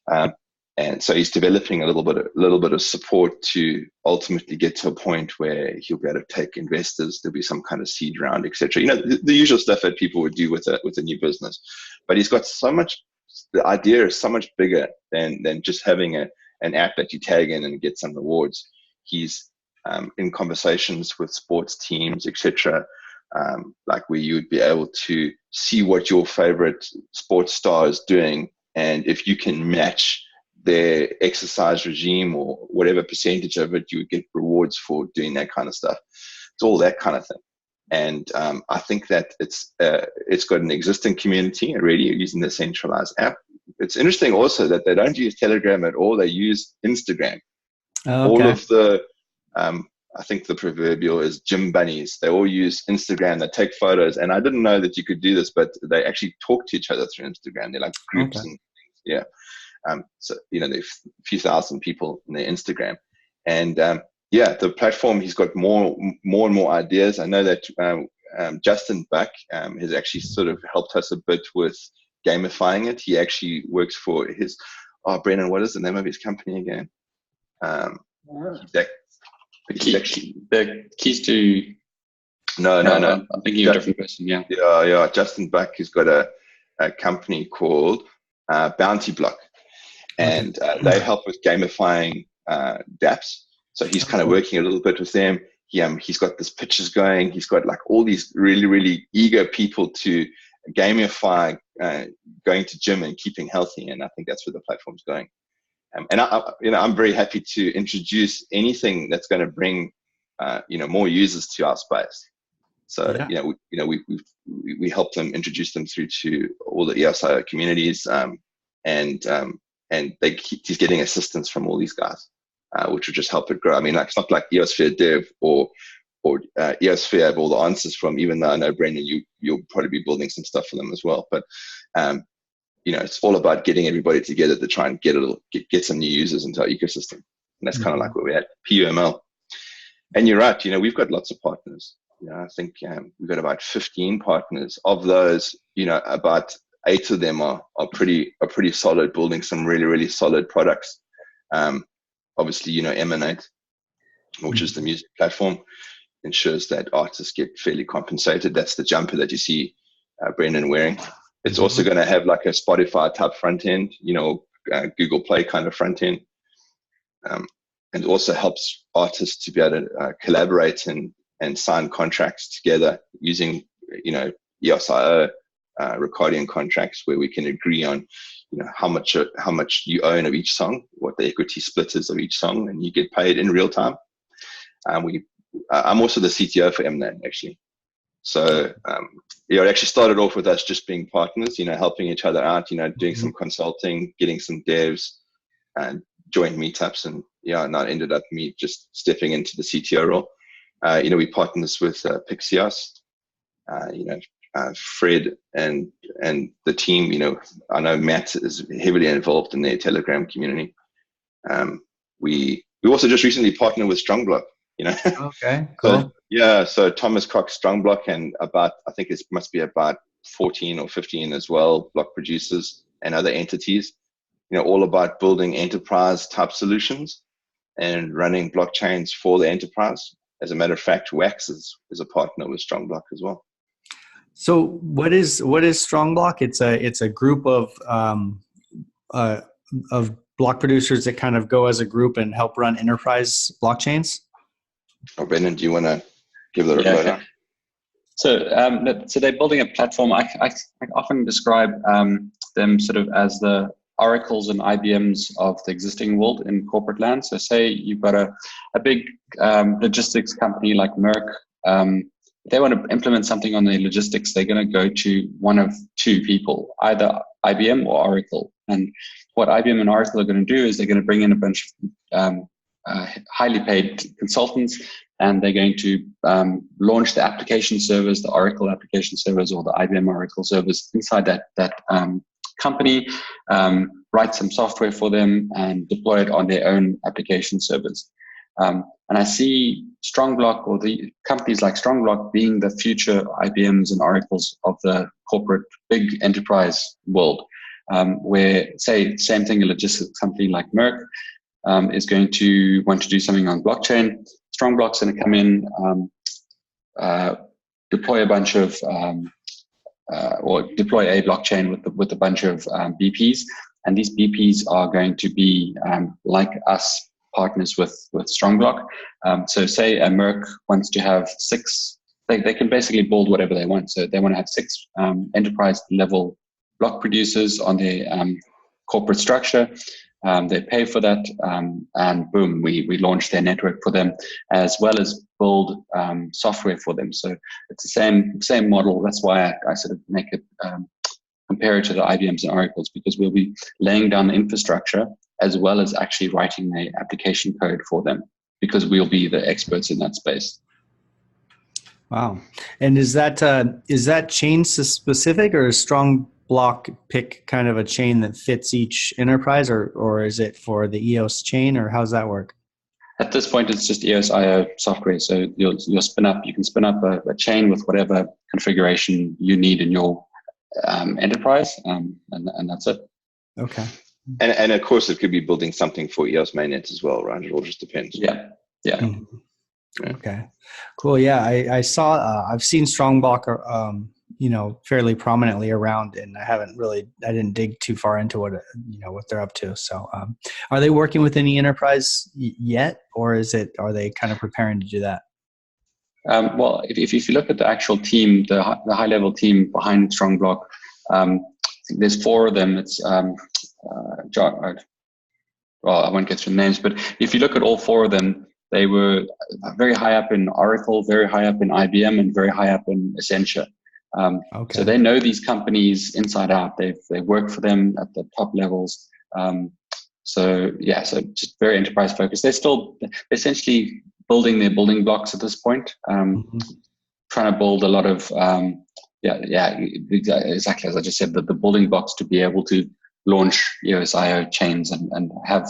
And so he's developing a little bit of support to ultimately get to a point where he'll be able to take investors. There'll be some kind of seed round, etc. The usual stuff that people would do with a new business. But he's got so much. The idea is so much bigger than just having an app that you tag in and get some rewards. He's in conversations with sports teams, etc. Like where you would be able to see what your favorite sports star is doing, and if you can match their exercise regime or whatever percentage of it, you would get rewards for doing that kind of stuff. It's all that kind of thing. And I think that it's got an existing community already using the centralized app. It's interesting also that they don't use Telegram at all. They use Instagram. Oh, okay. All of the, I think the proverbial is gym bunnies. They all use Instagram. They take photos. And I didn't know that you could do this, but they actually talk to each other through Instagram. They're like groups and things. Yeah. So, there's a few thousand people in their Instagram. And the platform, he's got more and more ideas. I know that Justin Buck has actually sort of helped us a bit with gamifying it. He actually works for his, Brennan, what is the name of his company again? He's actually the keys to. No. I'm thinking of a different person. Yeah. Yeah. Justin Buck has got a company called Bounty Block. And they help with gamifying dApps. So he's kind of working a little bit with them. He's got this pitches going. He's got like all these really, really eager people to gamify going to gym and keeping healthy. And I think that's where the platform's going. And I'm very happy to introduce anything that's going to bring more users to our space. So we help them introduce them through to all the EOS.io communities, and he's getting assistance from all these guys, which will just help it grow. I mean, it's not like EOSphere Dev or EOSphere have all the answers from, even though I know, Brendan, you'll probably be building some stuff for them as well. But, it's all about getting everybody together to try and get some new users into our ecosystem. And that's kind of like where we're at, PUML. And you're right, we've got lots of partners. I think we've got about 15 partners. Of those, about 8 of them are pretty solid, building some really, really solid products. Obviously, Emanate, which is the music platform, ensures that artists get fairly compensated. That's the jumper that you see Brendan wearing. It's also going to have like a Spotify type front end, Google Play kind of front end. And also helps artists to be able to collaborate and sign contracts together using, EOS.io Ricardian contracts where we can agree on, how much you own of each song, what the equity split is of each song, and you get paid in real time. I'm also the CTO for MNAT, actually. So it actually started off with us just being partners, helping each other out, doing some consulting, getting some devs, and joint meetups, and now it ended up me just stepping into the CTO role. We partners with Pixios, Fred and the team. I know Matt is heavily involved in their Telegram community. We also just recently partnered with StrongBlock. Okay, cool. So Thomas Cox, StrongBlock, and I think it must be about 14 or 15 as well, block producers and other entities, all about building enterprise type solutions and running blockchains for the enterprise. As a matter of fact, Wax is a partner with StrongBlock as well. So what is StrongBlock? It's a group of block producers that kind of go as a group and help run enterprise blockchains. Brendan, do you want to give that a rundown? So they're building a platform. I often describe them sort of as the Oracles and IBMs of the existing world in corporate land. So say you've got a big logistics company like Merck. If they want to implement something on their logistics, they're going to go to one of two people, either IBM or Oracle. And what IBM and Oracle are going to do is they're going to bring in a bunch of highly paid consultants, and they're going to launch the application servers, the Oracle application servers or the IBM Oracle servers inside that company, write some software for them and deploy it on their own application servers. And I see StrongBlock, or the companies like StrongBlock, being the future IBMs and Oracles of the corporate big enterprise world, where, say, same thing, a logistics company like Merck is going to want to do something on blockchain. StrongBlock's going to come in, deploy a bunch of, or deploy a blockchain with a bunch of BPs, and these BPs are going to be like us, partners with StrongBlock. So say a Merck wants to have 6, they can basically build whatever they want. So they want to have 6 enterprise level block producers on their corporate structure. They pay for that, and boom, we launch their network for them, as well as build software for them. So it's the same model. That's why I sort of make it compare it to the IBMs and Oracles, because we'll be laying down the infrastructure as well as actually writing the application code for them, because we'll be the experts in that space. Wow. And is that chain specific, or is StrongBlock pick kind of a chain that fits each enterprise, or is it for the EOS chain, or how does that work? At this point, it's just EOS.io software. So you can spin up a chain with whatever configuration you need in your enterprise, and that's it. Okay. And of course, it could be building something for EOS mainnet as well, right? It all just depends. Yeah. Mm-hmm. Okay, cool. Yeah, I saw. I've seen StrongBlock, fairly prominently around, and I didn't dig too far into what they're up to. So, are they working with any enterprise yet, or are they kind of preparing to do that? Well, if you look at the actual team, the high level team behind StrongBlock, I think there's 4 of them. It's John. Well, I won't get through the names, but if you look at all 4 of them, they were very high up in Oracle, very high up in IBM, and very high up in Essentia. Okay. So they know these companies inside out. They work for them at the top levels. So just very enterprise focused. They're essentially building their building blocks at this point. Trying to build a lot of exactly as I just said, the building blocks to be able to launch EOS.io chains and have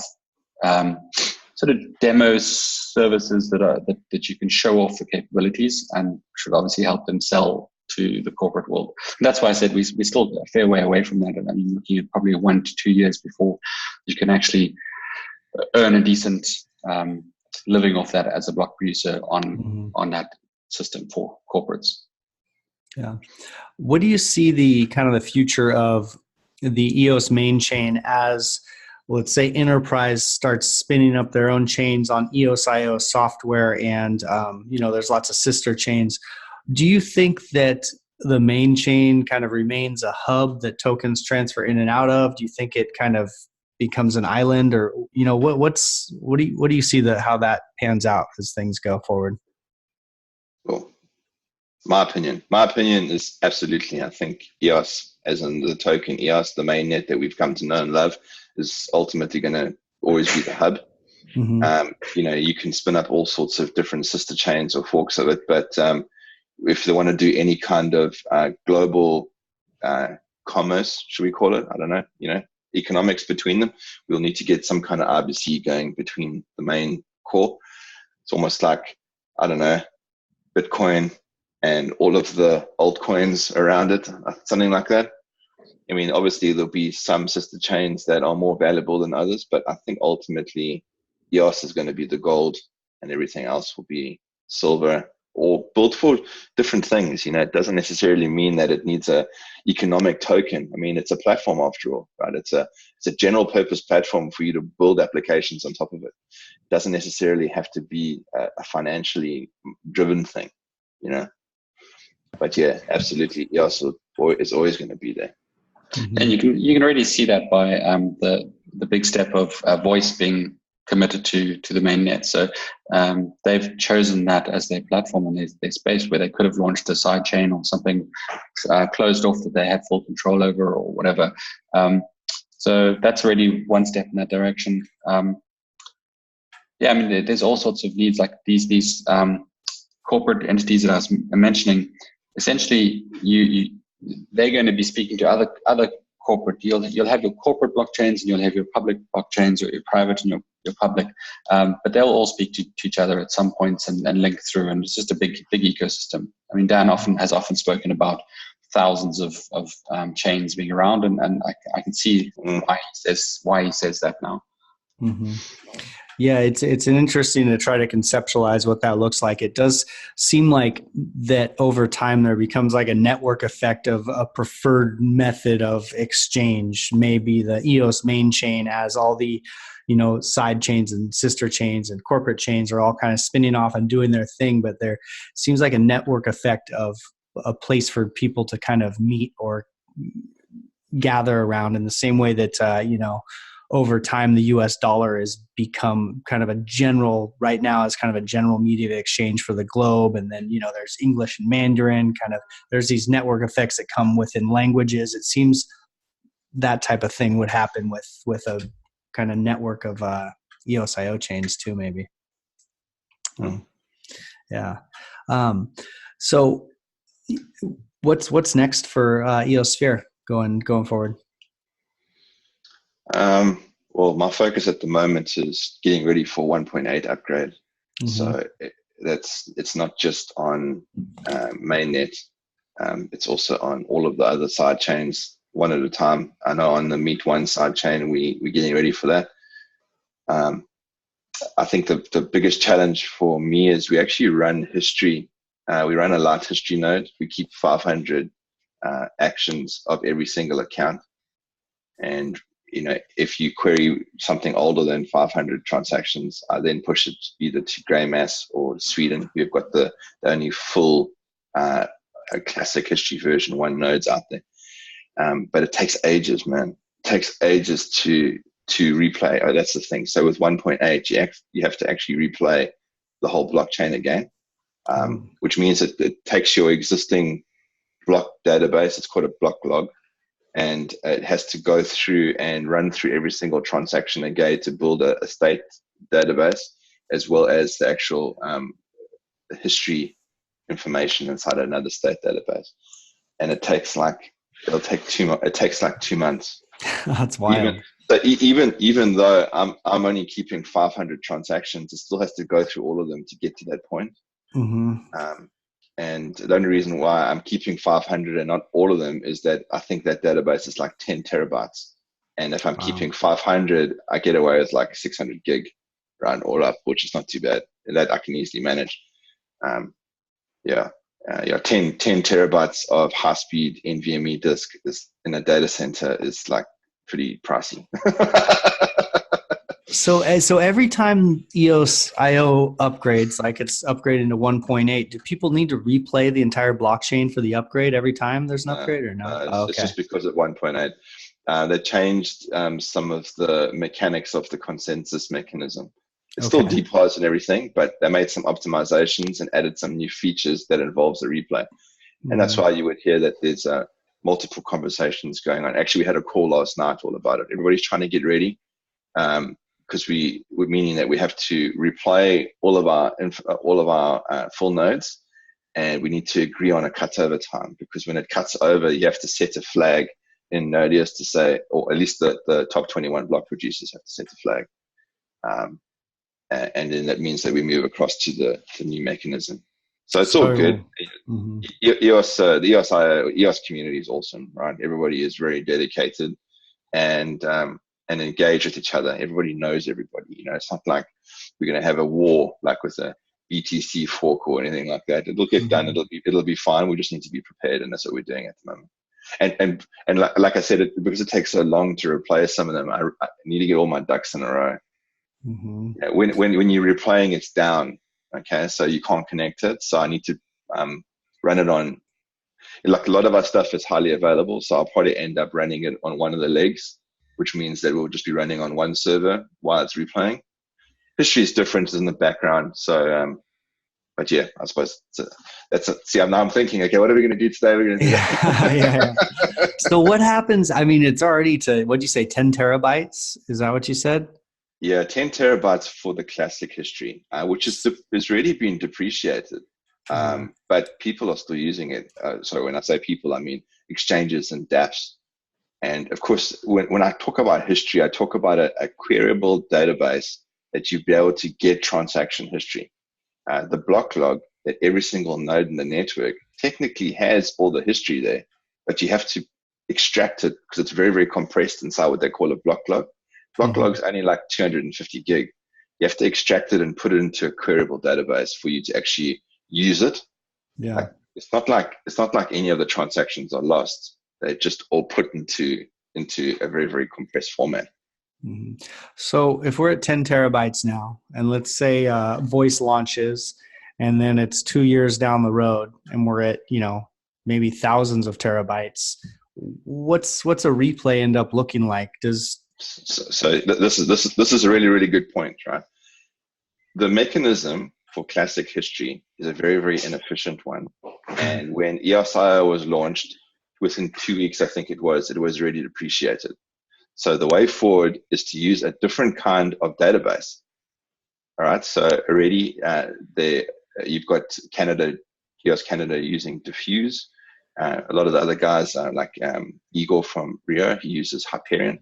sort of demo services that you can show off the capabilities, and should obviously help them sell to the corporate world. And that's why I said we're still a fair way away from that. I mean, looking at probably 1 to 2 years before you can actually earn a decent living off that as a block producer on that system for corporates. Yeah. What do you see the kind of the future of the EOS main chain as, let's say, enterprise starts spinning up their own chains on EOS.io software, and there's lots of sister chains. Do you think that the main chain kind of remains a hub that tokens transfer in and out of? Do you think it kind of becomes an island, or what do you see how that pans out as things go forward? Well, my opinion is absolutely, I think EOS, as in the token EOS, the mainnet that we've come to know and love, is ultimately going to always be the hub. You can spin up all sorts of different sister chains or forks of it, but if they want to do any kind of global commerce, should we call it? I don't know, economics between them, we'll need to get some kind of RBC going between the main core. It's almost like, I don't know, Bitcoin and all of the altcoins around it, something like that. I mean, obviously there'll be some sister chains that are more valuable than others, but I think ultimately EOS is going to be the gold and everything else will be silver, or built for different things. It doesn't necessarily mean that it needs a economic token. I mean, it's a platform after all, right? It's a general purpose platform for you to build applications on top of it. It doesn't necessarily have to be a financially driven thing, But yeah, absolutely, EOS is always going to be there. And you can already see that by the big step of Voice being committed to the mainnet. So they've chosen that as their platform and their space, where they could have launched a side chain or something closed off that they had full control over or whatever. So that's already one step in that direction. Yeah, I mean, there's all sorts of needs like these corporate entities that I was mentioning. Essentially, they're going to be speaking to other corporate. You'll have your corporate blockchains and you'll have your public blockchains, or your private and your public, but they'll all speak to each other at some points and link through, and it's just a big ecosystem. I mean, Dan has often spoken about thousands of chains being around, and I can see why he says that now. Mm-hmm. Yeah, it's an interesting to try to conceptualize what that looks like. It does seem like that over time there becomes like a network effect of a preferred method of exchange. Maybe the EOS main chain, as all the side chains and sister chains and corporate chains are all kind of spinning off and doing their thing, but there seems like a network effect of a place for people to kind of meet or gather around, in the same way that over time, the U.S. dollar has become kind of a general, right now is kind of a general media of exchange for the globe. And then, there's English and Mandarin, there's these network effects that come within languages. It seems that type of thing would happen with a kind of network of EOS.io chains too, maybe. Yeah. So what's next for EOSphere going forward? Well, my focus at the moment is getting ready for 1.8 upgrade. Mm-hmm. So it's not just on mainnet. It's also on all of the other side chains one at a time. I know on the Meet One side chain, we're getting ready for that. I think the biggest challenge for me is we actually run history. We run a light history node. We keep 500 actions of every single account. And if you query something older than 500 transactions, I then push it either to Greymass or Sweden. We've got the only full classic history version 1 nodes out there. But it takes ages, man. It takes ages to replay. Oh, that's the thing. So with 1.8, you have to actually replay the whole blockchain again, which means that it takes your existing block database. It's called a block log. And it has to go through and run through every single transaction again to build a state database, as well as the actual history information inside another state database. And it takes like 2 months. That's wild. Even though I'm only keeping 500 transactions, it still has to go through all of them to get to that point. Mm-hmm. And the only reason why I'm keeping 500 and not all of them is that I think that database is like 10 terabytes. And if I'm keeping 500, I get away with like 600 gig round all up, which is not too bad. That I can easily manage. 10 terabytes of high-speed NVMe disk is in a data center is like pretty pricey. So every time EOS IO upgrades, like it's upgraded to 1.8, do people need to replay the entire blockchain for the upgrade every time there's an upgrade or no? Oh, It's okay. just because of 1.8. They changed some of the mechanics of the consensus mechanism. It's still depots and everything, but they made some optimizations and added some new features that involves the replay. And that's why you would hear that there's multiple conversations going on. Actually, we had a call last night all about it. Everybody's trying to get ready because we're meaning that we have to replay all of our full nodes, and we need to agree on a cutover time, because when it cuts over, you have to set a flag in Nodius to say, or at least the top 21 block producers have to set a flag. And then that means that we move across to the new mechanism. So it's all good. Mm-hmm. The EOS community is awesome, right? Everybody is very dedicated and engaged with each other. Everybody knows everybody. You know, it's not like we're going to have a war like with a BTC fork or anything like that. It'll get done. It'll be fine. We just need to be prepared, and that's what we're doing at the moment. And like I said, because it takes so long to replace some of them, I need to get all my ducks in a row. Mm-hmm. Yeah, when you're replaying, it's down. Okay, so you can't connect it. So I need to run it on. Like a lot of our stuff is highly available, so I'll probably end up running it on one of the legs, which means that we'll just be running on one server while it's replaying. History is different in the background, so. But yeah, I suppose see, now I'm thinking, okay, what are we going to do today? We're going to do yeah. So what happens? I mean, it's already to, what'd you say, 10 terabytes? Is that what you said? Yeah, 10 terabytes for the classic history, which is really been depreciated. But people are still using it. So when I say people, I mean exchanges and dApps. And of course, when I talk about history, I talk about a queryable database that you'd be able to get transaction history. The block log that every single node in the network technically has all the history there, but you have to extract it because it's very, very compressed inside what they call a block log. Block log's only like 250 gig. You have to extract it and put it into a queryable database for you to actually use it. Yeah. Like, it's not like any of the transactions are lost. They're just all put into a very, very compressed format. Mm-hmm. So if we're at 10 terabytes now, and let's say voice launches, and then it's 2 years down the road, and we're at, maybe thousands of terabytes, what's a replay end up looking like? So this is a really, really good point, right? The mechanism for classic history is a very, very inefficient one. And when EOS-IO was launched, within 2 weeks, I think it was already depreciated. So the way forward is to use a different kind of database. All right. So already you've got EOS Canada using Diffuse. A lot of the other guys like Igor from Rio, he uses Hyperion,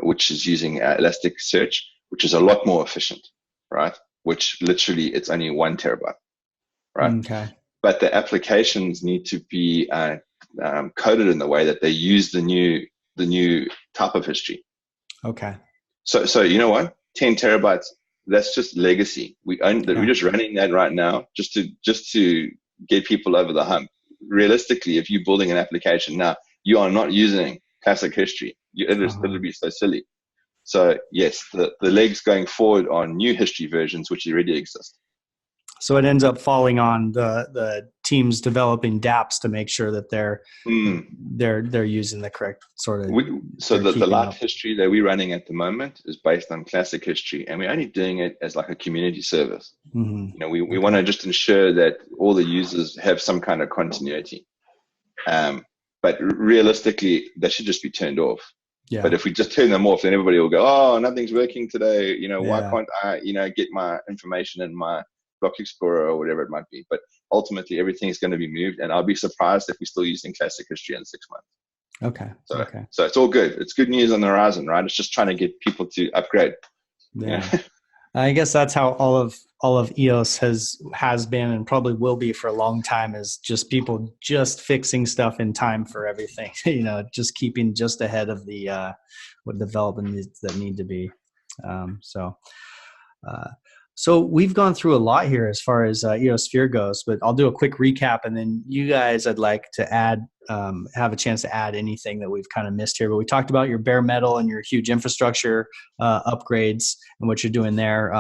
which is using Elasticsearch, which is a lot more efficient, right? Which literally it's only 1 terabyte, right? Okay. But the applications need to be coded in the way that they use the new type of history. Okay. So you know what? 10 terabytes, that's just legacy. We're just running that right now just to get people over the hump. Realistically, if you're building an application now, you are not using classic history. It'll be so silly. So yes, the legs going forward on new history versions, which already exist. So it ends up falling on the teams developing dApps to make sure that they're using the correct sort of. The live history that we're running at the moment is based on classic history, and we're only doing it as like a community service. Mm-hmm. We want to just ensure that all the users have some kind of continuity. But realistically, they should just be turned off. Yeah. But if we just turn them off, then everybody will go, "Oh, nothing's working today. Why can't I, get my information in my Block Explorer or whatever it might be?" But ultimately, everything is going to be moved, and I'll be surprised if we're still using classic history in 6 months. Okay. So it's all good. It's good news on the horizon, right? It's just trying to get people to upgrade. Yeah. I guess that's how all of EOS has been and probably will be for a long time, is just people just fixing stuff in time for everything. Just keeping just ahead of the what development that need to be. So we've gone through a lot here as far as Eosphere goes, but I'll do a quick recap, and then you guys, I'd like to add, have a chance to add anything that we've kind of missed here. But we talked about your bare metal and your huge infrastructure upgrades and what you're doing there.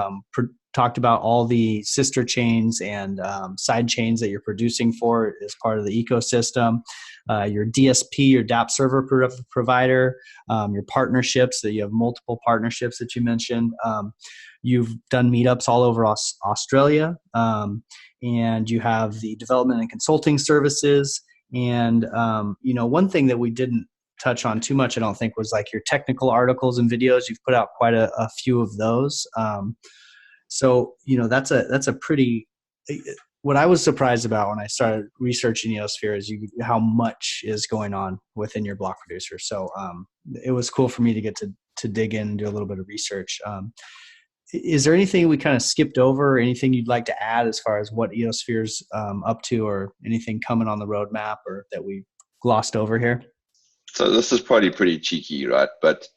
Talked about all the sister chains and side chains that you're producing for as part of the ecosystem. Your DSP, your DApp server provider, your partnerships, that you have multiple partnerships that you mentioned. You've done meetups all over Australia, and you have the development and consulting services. And, one thing that we didn't touch on too much, I don't think, was like your technical articles and videos. You've put out quite a few of those. So, that's a pretty, what I was surprised about when I started researching Eosphere is how much is going on within your block producer. So it was cool for me to get to dig in and do a little bit of research. Is there anything we kind of skipped over, or anything you'd like to add as far as what Eosphere's up to, or anything coming on the roadmap or that we glossed over here? So this is probably pretty cheeky, right? But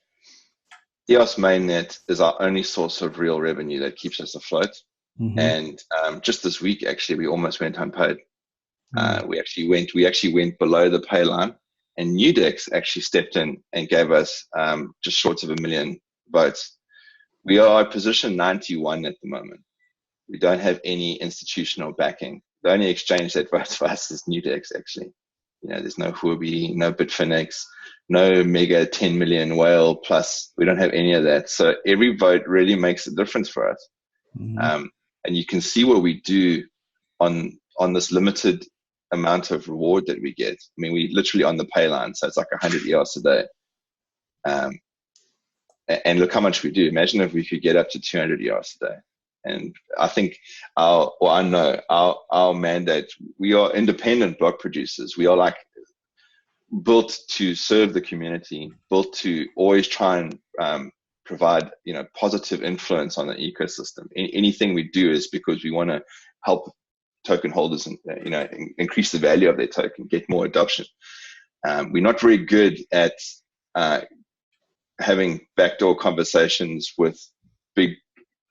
EOS Mainnet is our only source of real revenue that keeps us afloat. Mm-hmm. And just this week, actually, we almost went unpaid. Mm-hmm. We actually went below the pay line, and Nudex actually stepped in and gave us just short of 1 million votes. We are position 91 at the moment. We don't have any institutional backing. The only exchange that votes for us is Nudex, actually. There's no Huobi, no Bitfinex, no mega 10 million whale plus. We don't have any of that. So every vote really makes a difference for us. Mm-hmm. And you can see what we do on this limited amount of reward that we get. I mean, we literally on the pay line, so it's like 100 EOS a day. And look how much we do. Imagine if we could get up to 200 EOS a day. And I think our mandate, we are independent block producers. We are like built to serve the community, built to always try and provide, positive influence on the ecosystem. Anything we do is because we want to help token holders and, increase the value of their token, get more adoption. We're not very good at having backdoor conversations with big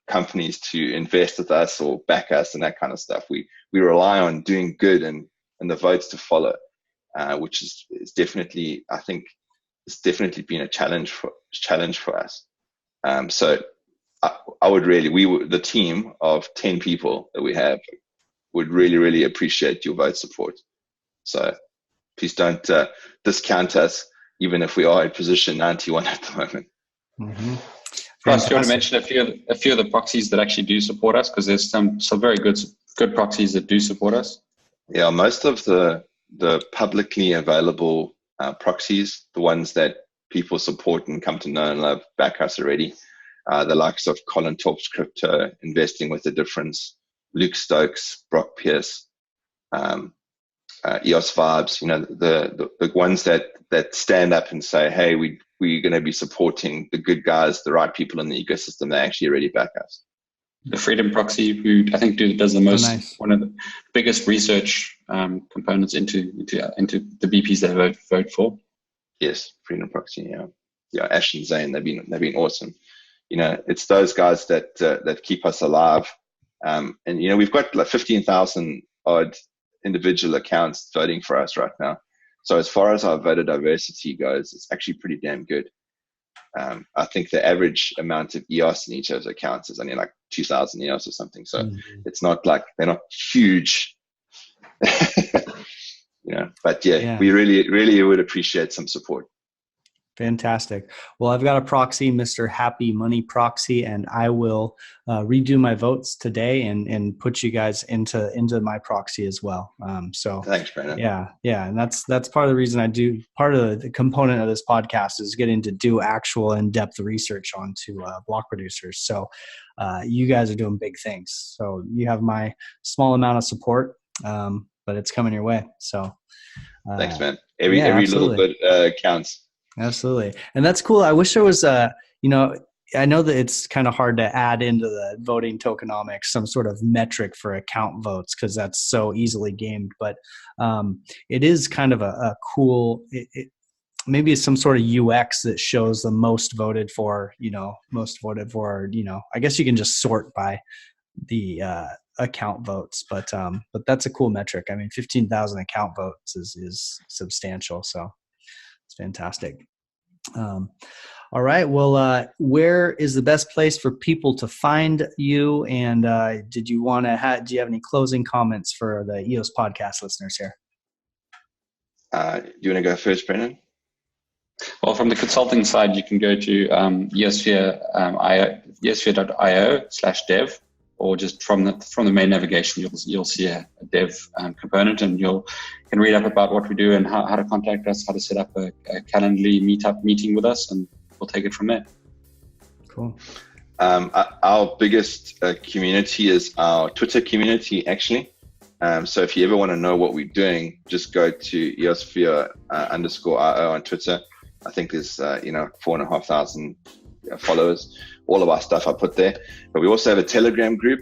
companies to invest with us or back us and that kind of stuff. We rely on doing good and the votes to follow, which is definitely, I think, it's definitely been a challenge for us. So I would really, the team of 10 people that we have would really, really appreciate your vote support. So please don't discount us, even if we are in position 91 at the moment. Mm-hmm. Ross, do you want to mention a few of the proxies that actually do support us? Because there's some very good proxies that do support us. Yeah, most of the publicly available proxies, the ones that people support and come to know and love, back us already. The likes of Colin Torps Crypto, Investing with a Difference, Luke Stokes, Brock Pierce, EOS Vibes, the ones that stand up and say, hey, we're going to be supporting the good guys, the right people in the ecosystem that actually already back us. The Freedom Proxy, who I think does the most, one of the biggest research components into the BPs they vote for. Yes, Freedom Proxy, yeah. Ash and Zane, they've been awesome. It's those guys that keep us alive. And we've got like 15,000 odd individual accounts voting for us right now. So as far as our voter diversity goes, it's actually pretty damn good. I think the average amount of EOS in each of those accounts is only like 2,000 EOS or something. So It's not like they're not huge, but we really, really would appreciate some support. Fantastic. Well, I've got a proxy, Mr. Happy Money Proxy, and I will redo my votes today and put you guys into my proxy as well. So thanks, Brandon. Yeah. And that's part of the reason I do. Part of the component of this podcast is getting to do actual in-depth research onto block producers. So you guys are doing big things. So you have my small amount of support, but it's coming your way. So thanks, man. Every little bit counts. Absolutely. And that's cool. I wish there was I know that it's kind of hard to add into the voting tokenomics some sort of metric for account votes because that's so easily gamed, but it is kind of a cool, maybe it's some sort of UX that shows the most voted for, I guess you can just sort by account votes, but that's a cool metric. I mean, 15,000 account votes is substantial, so it's fantastic. All right. Well, where is the best place for people to find you? And do you have any closing comments for the EOS podcast listeners here? Do you want to go first, Brendan? Well, from the consulting side, you can go to eosphere.io/dev, or just from the main navigation, you'll see a dev component, and you can read up about what we do and how to contact us, how to set up a Calendly meeting with us, and we'll take it from there. Cool. Our biggest community is our Twitter community, actually. So if you ever want to know what we're doing, just go to eosphere_io on Twitter. I think there's 4,500 followers. All of our stuff I put there. But we also have a Telegram group,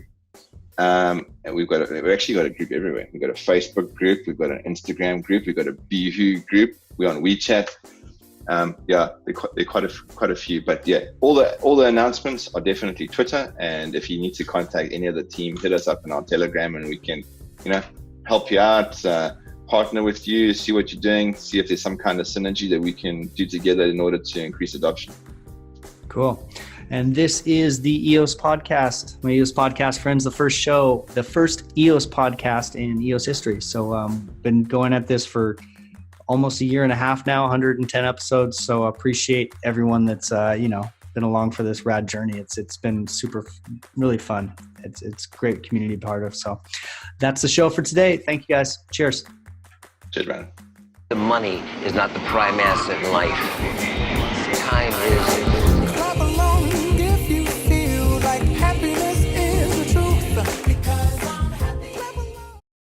and we've actually got a group everywhere. We've got a Facebook group, we've got an Instagram group, we've got a Boohoo group. We're on WeChat. There are quite a few, but yeah, all the announcements are definitely Twitter. And if you need to contact any of the team, hit us up in our Telegram, and we can, help you out, partner with you, see what you're doing, see if there's some kind of synergy that we can do together in order to increase adoption. Cool. And this is the EOS podcast, my EOS podcast friends, the first EOS podcast in EOS history. So been going at this for almost a year and a half now, 110 episodes. So appreciate everyone that's, been along for this rad journey. It's been really fun. It's great community part of. So that's the show for today. Thank you guys. Cheers. Cheers, man. The money is not the prime asset in life. Time is.